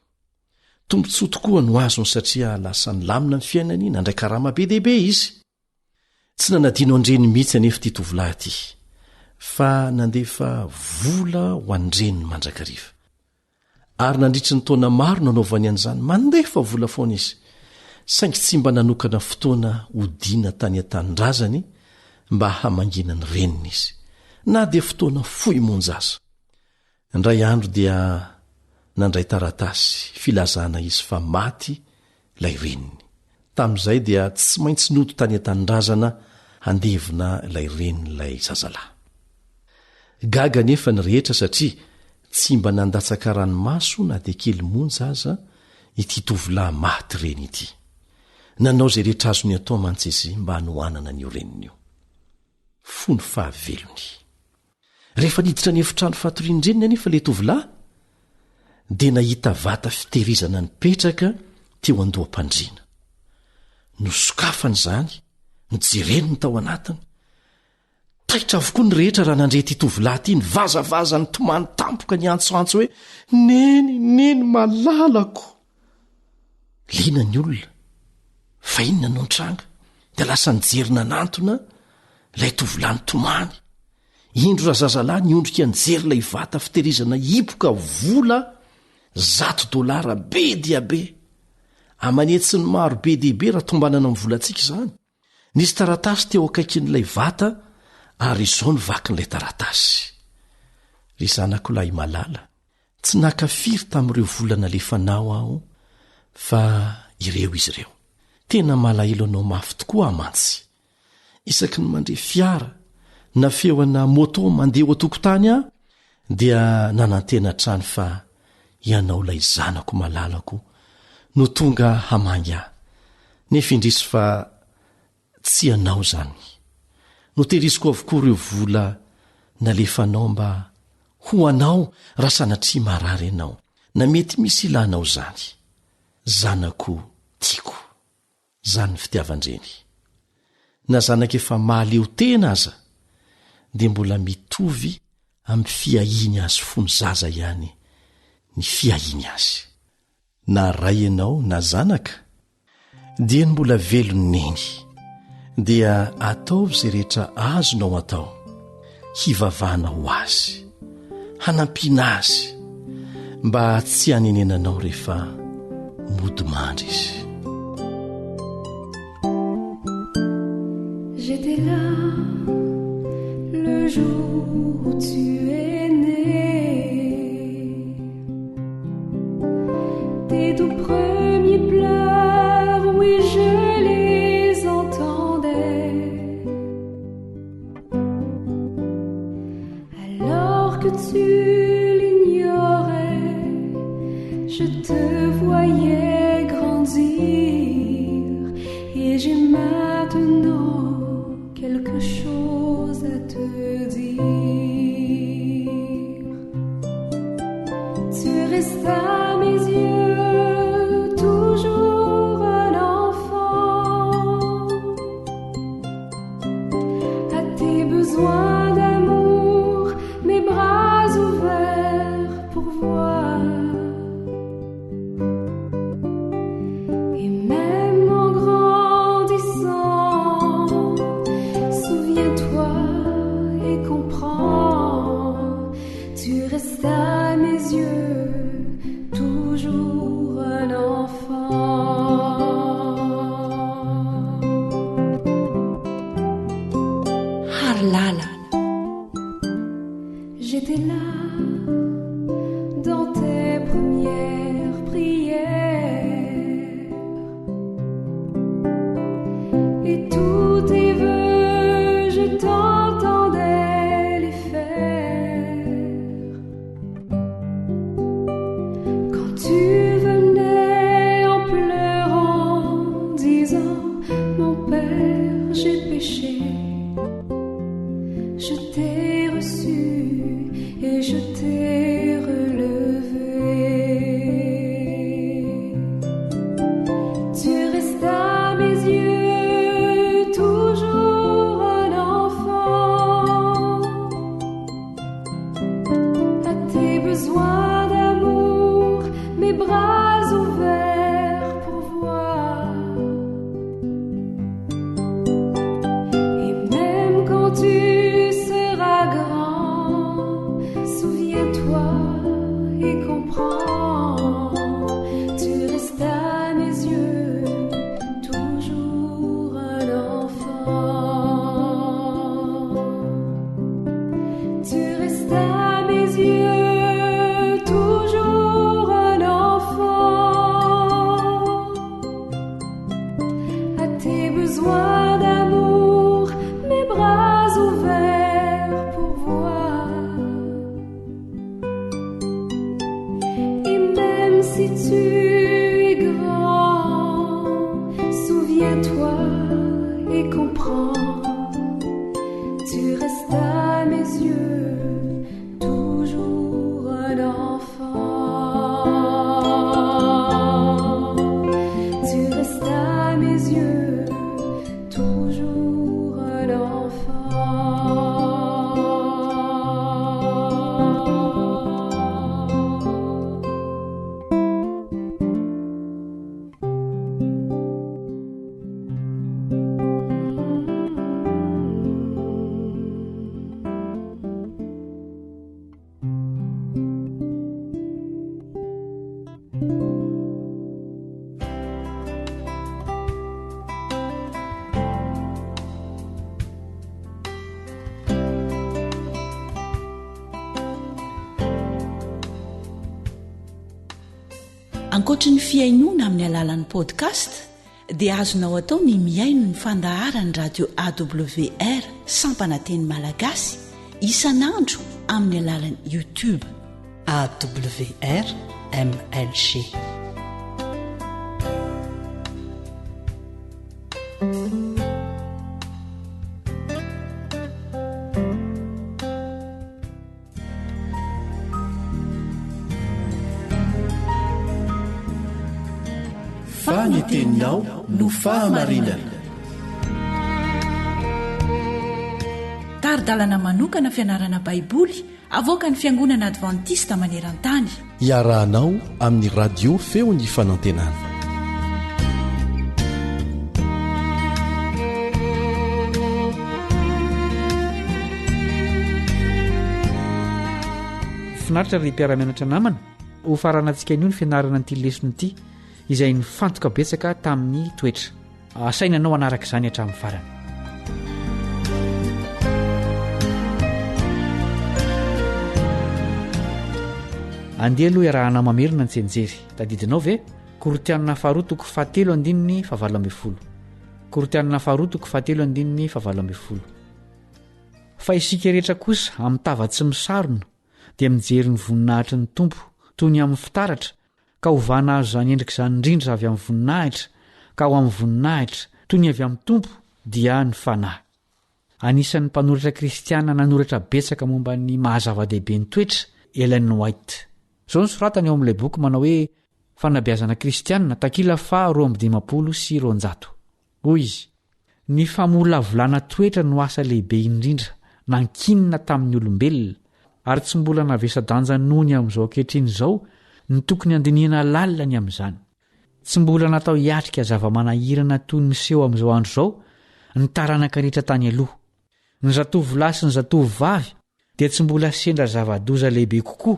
Tombontsoa tokoa no azony satria lasa ny lamina ny fiainany nandray karama be dehibe izy. Tsy nanadino andreny mihitsy anefa ity tovolahy ity, fa nandefa vola ho andreniny mandrakariva. Ary nandritry ny taona maro nanaovany an'izany mandefa vola foana izy, saingy tsy mba nanokana fotoana hodiana tany an-tanindrazany mba hamangina ny reniny izy, na dia fotoana fohy monja aza. Indray andro dia nandray taratasy filazana izy fa maty ilay reniny. Tamin'izay dia tsy maintsy noto tany an-tanindrazana handevina ilay renin'ilay zazalahy. Gaga nefa ny rehetra satria tsy mba nandatsaka ranomaso na dia kely monja aza ity tovolahy maty reny ity. Nanao izay rehetra azony atao mantsy izy mba hanohanana an'io reniny io. Fony fahavelony. Rehefa niditra ny efitrano fatorian-dreniny anefa ilay tovolahy dia nahita vata fitehirizana nipetraka teo andoham-pandriana. Nosokafany izany, nijereny ny tao anatiny. Taitra avokoa ny rehetra raha nandre ty tovolahy ity, ny vazavaza ny tomany tampoka ny antsoantso hoe neny malalako. Lina ny olona, fa inona no nitranga, dia lasa nijerina nantona ilay tovolahy ny tomany. Indro raha zazalahy niondrika nijery ilay vata fitehirizana hipoka vola $100 be dia be. Amanetsy ny maro be dia be raha tombanana amin'ny volantsika izany. Nisy taratasy teo akaikin'ilay vata ary izao nivakin'ilay taratasy. Ry zanakolahy malala, tsy nakafiry tamin'ireo volana lefanao aho, fa ireo izy ireo. Tena malahelo anao mafy tokoa amantsy. Isaky ny mandre fiara na feoana moto mandeha ao an-tokotany aho, dia nanantena trano fa ianao ilay zanako malalako no tonga hamangy ahy. Nefa indrisy fa tsy ianao izany. No tehiriziko avokoa ireo vola nalefanao mba ho anao raha sanatria marary ianao, na mety misy ilanao izany. Zanako tiako, zany fitiavan-dreny. Na zanaka efa mahaleo tena aza, dia mbola mitovy amin'ny fiahiny azy fony zaza ihany ny fiahiny azy. Na ray ianao na zanaka, dia ny mbola velony neny, dia atao izay rehetra azonao atao, hivavahana ho azy, hanampiana azy, mba tsy hanenenanao rehefa mody mandry izy. J'étais là le jour où tu es né. Tes tout premiers pleurs, oui, je les entendais. Alors que tu l'ignorais, je te voyais grandir, et j'ai maintenant quelque chose à te dire. Tu restes à mes yeux toujours un enfant, à tes besoins d'amour, mes bras ouverts pour voir. Et même en grandissant, souviens-toi et comprends, tu restes à mes yeux toujours un enfant. Harlala. J'étais là dans tes premières prières, et tous tes vœux, je t'entendais les faire. Quand tu venais en pleurant, disant mon Père, j'ai péché, je t'ai reçu et je t'ai relevé. Tu restes à mes yeux toujours comprends. Tu restes à mes yeux toujours un enfant. Tu restes à mes yeux toujours un enfant. Ankoatra ny fiainoana amin'ny alalan'ny podcast dia azonao atao ny miaino ny fandaharany radio AWR sampananteny malagasy isanandro amin'ny alalan'ny YouTube AWR MLG. Faniteninao no fahamarinana. Taridalana manokana fianarana baiboly avoaka ny fiangonana advantista maneran-tany. Iarahanao amin'ny radio feo ny fanantenana. Finaritra ry mpiara-mianatra namana ho faranantsika anio ny fianarana an'ity lesona ity izay ny fantoka betsaka tamin'ny toetra. Asainanao anaraka izany hatramin'ny farany. Andeha aloha iarahana mamerina ny tsenjery. Tadidinao ve? Koritianina faharoa toko 7:7. Koritianina faharoa toko 7:7. Fa isika rehetra kosa amin'ny tava tsy misarona dia mijery ny voninahitry ny tompo toy ny amin'ny fitaratra, ka hovana azo izany endrika izany indrindra avy amin'ny voninahitra, ka ho amin'ny voninahitra toy ny avy amin'ny tompo dia ny fanahy. Anisan'ny mpanoratra kristiana nanoratra betsaka momba ny mahazava-dehibe ny toetra Ellen White. Izao ny soratany eo amin'ilay boky manao hoe fanabeazana kristiana takila 250. Hoy izy: ny famolavolana toetra no asa lehibe indrindra nankinina tamin'ny olombelona, ary tsy mbola navesa-danja noho ny amin'izao ankehitriny izao ny tokony andiniana lalina ny amin'izany. Tsy mbola natao hiatrika zava-manahirana toy ny seho amin'izao andro izao ny taranaka rehetra tany aloha. Ny zatovolahy sy ny zatovovavy dia tsy mbola sendra zava-doza lehibe kokoa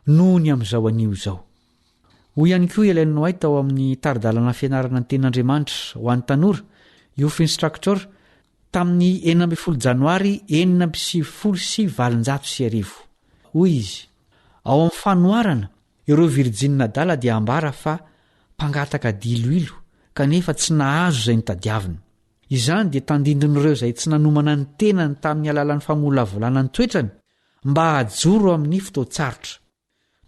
noho ny amin'izao anio izao. Hoy ihany koa Ellen White ao amin'ny taridalana fianarana ny tenin'Andriamanitra ho an'ny tanora Youth Instructor tamin'ny 12 Janoary 1979. Hoy izy: ao amin'ny fanoarana ireo virjinina dala dia ambara fa mpangataka diloilo kanefa tsy nahazo izay nitadiavina. Izany dia tandindon'ireo izay tsy nanomana ny tenany tamin'ny alalan'ny famolavolana ny toetrany mba hajoro amin'ny fotoatsarotra.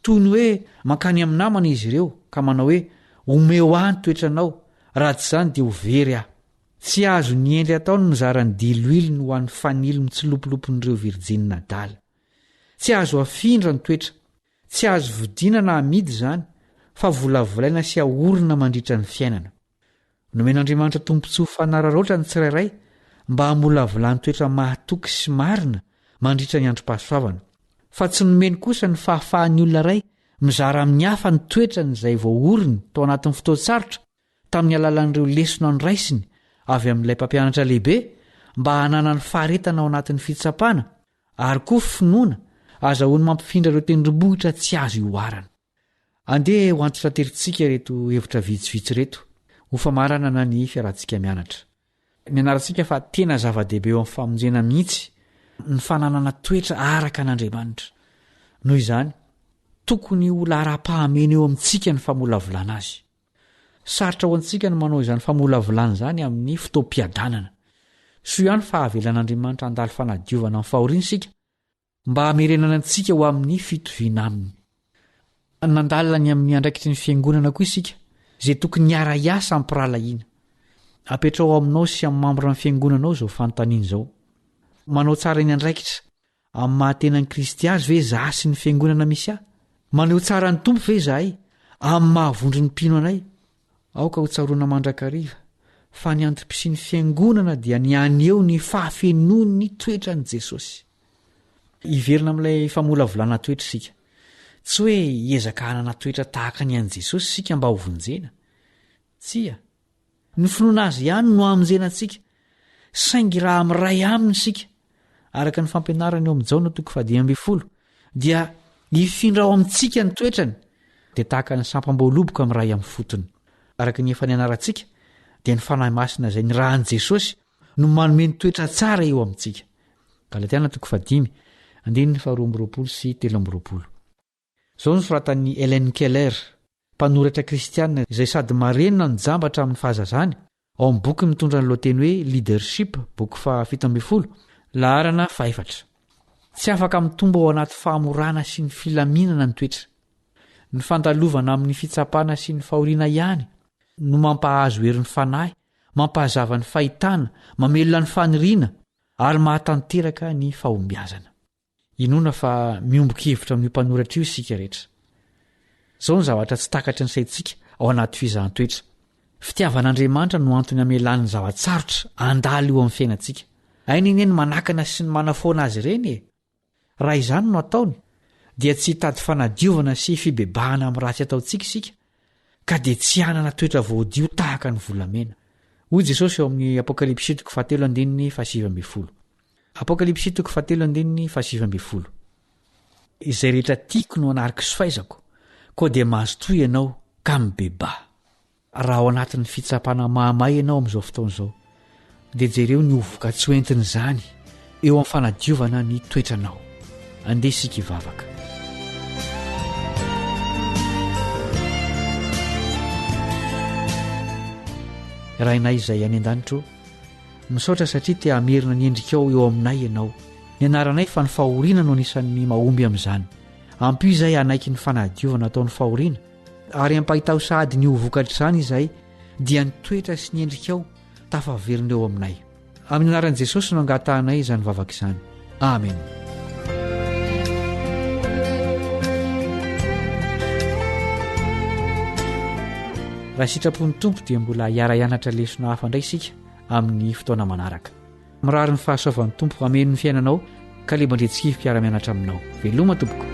Toy ny hoe mankany amin'ny namana izy ireo ka manao hoe omeo ahy ny toetranao, raha tsy izany dia ho very aho. Tsy azo niendry atao ny mizarany diloilo ho an'ny fanilo mitsilopolopon'ireo virjinina dala. Tsy azo afindra ny toetra, tsy azo vodina na amidy izany, fa volavolaina sy ahorina mandritra ny fiainana. Nomen'Andriamanitra tompontsoa fanararoatra ny tsirairay mba hamolavolany toetra mahatoky sy marina mandritra ny androm-pahasoavana, fa tsy nomeny kosa ny fahafahan'ny olona iray mizara amin'ny hafa ny toetrany izay voaoriny tao anatin'ny fotoatsarotra tamin'ny alalan'ireo lesona ny raisiny avy amin'ilay mpampianatra lehibe mba hanana ny faharetana ao anatin'ny fitsapana, ary koa finoana azahoany mampifindra ireo tendrombohitra tsy azo ioarana. Andeha ho antitra teritsika reto hevitra vitsivitsy reto ho famarana na ny fiarantsika mianatra. Mianarantsika fa tena zava-dehibe eo amin'ny famonjena mihitsy ny fananana toetra araka an'Andriamanitra. Noho izany, tokony ho lara-pahamena eo amintsika ny famolavolana azy. Sarotra ho antsika ny manao izany famolavolana izany amin'ny fotoam-piadanana. Soa ihany fa avelan'Andriamanitra handalo fanadiovana amin'ny fahoriantsika mba hamerenana antsika ho amin'ny fitoviana aminy. Nandalina ny amin'ny andraikitry ny fiangonana koa isika, izay tokony hiara-iasa ampiralahiana. apetrao aminao sy amin'ny mambra ny fiangonanao zao fanontaniana zao. Manao tsara iny andraikitra amin'ny mahatenan'i Kristy azy ve zaho sy ny fiangonana misy ahy? Maneho tsara ny tompo ve zahay amin'ny mahavondry ny mpino anay? Aoka ho tsaroana mandrakariva fa ny antopy ny fiangonana dia ny aneo ny fahafenoany toetra ny Jesosy. Iverina amin'ilay famolavolana toetra sika. Tsy hoe hiezaka hanana toetra tahaka ny an'i Jesosy sika mba ho vonjena. Tsia. Ny finoana azy ihany no hamonjena antsika. Saingy raha amiray aminy sika. Araka ny fampianarana eo amin'ny Jaona 10 dia hifindra ao amintsika ny toetrany dia tahaka ny sampam-boaloboka amiray amin'ny fotony. Araka ny efa nianarantsika dia ny fanahy masina izay ny rahan'i Jesosy no manome ny toetra tsara eo amintsika. Galatiana 5:12-13. Zao ny soratan'ny Hélène Keller, mpanoratra kristianina izay sady marenina ny jambatra amin'ny fahazazany, ao amin'ny boky mitondra ny lohateny hoe Leadership, boky 17, laharana 4. Tsy afaka mitombo ao anaty fahamorana sy ny filaminana ny toetra. Ny fandalovana amin'ny fitsapana sy ny fahoriana ihany no mampahazo herin'ny fanahy, mampahazava ny fahitana, mamelona ny faniriana ary mahatanteraka ny fahombiazana. Inona fa miombon-kevitra amin'ny mpanoratra io isika rehetra. Zao ny zavatra tsy takatry ny saintsika ao anaty fizahan-toetra. Fitiavan'Andriamanitra no antony amelan'ny zavatsarotra andalo eo amin'ny fiainantsika. Aininy ny manakana sy ny manafoana azy ireny e. Raha izany no ataony dia tsy hitady fanadiovana sy fibebahana amin'ny ratsy ataontsika isika, ka dia tsy hanana toetra voadio tahaka ny volamena. Hoy Jesosy eo amin'ny Apokalipsy 7:7. Apokalipsy 7:7. Izay rehetra tiako no anariko sy faizako, koa dia mahazotoy ianao ka mibebaha. Raha ao anatin'ny fitsapana mahamay ianao amin'izao fotoana izao, dia jereo ny hovoka tsy hoentiny izany eo amin'ny fanadiovana ny toetranao. Andeha isika hivavaka. Rahainay izay any an-danitro, misaotra satria te hamerina ny endrikao eo aminay ianao. Ny anaranay fa ny fahoriana no anisan'ny mahomby amin'izany. Ampio izay hanaiky ny fanadiovana ataon'ny fahoriana, ary ampahitao sahady ny hovokatra izany izay dia ny toetra sy ny endrikao tafaverina eo aminay. Amin'ny anaran'i Jesosy no angatahanay izany vavaka izany. Amen. Raha sitrapon'ny tompo dia mbola hiara-hianatra lesona hafa indray isika amin'ny fotoana manaraka. Mirary ny fahasoavan'ny tompo ameno ny fiainanao ka le mandretsikivy mpiara-mianatra aminao. Veloma tompoko.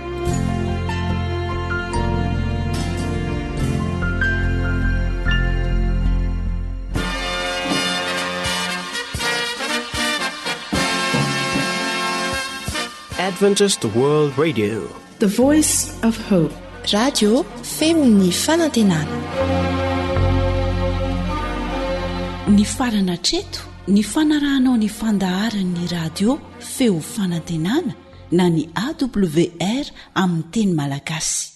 Adventist World Radio, The Voice of Hope. Radio femon'ny fanantenana. Ny farana treto, ny fanarahanao ny fandaharan'ny radio feo fanantenana na ny AWR amin'ny teny malagasy.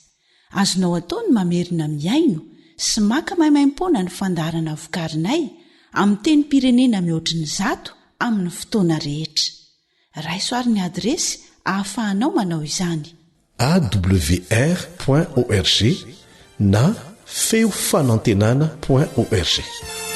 Azonao ataony mamerina miaino sy maka mahimaimpona ny fandaharana vokarinay amin'ny teny pirenena mihoatriny 100 amin'ny fotoana rehetra. Raisoaryn'ny adresy ahafahanao manao izany. awr.org na feofanantenana.org.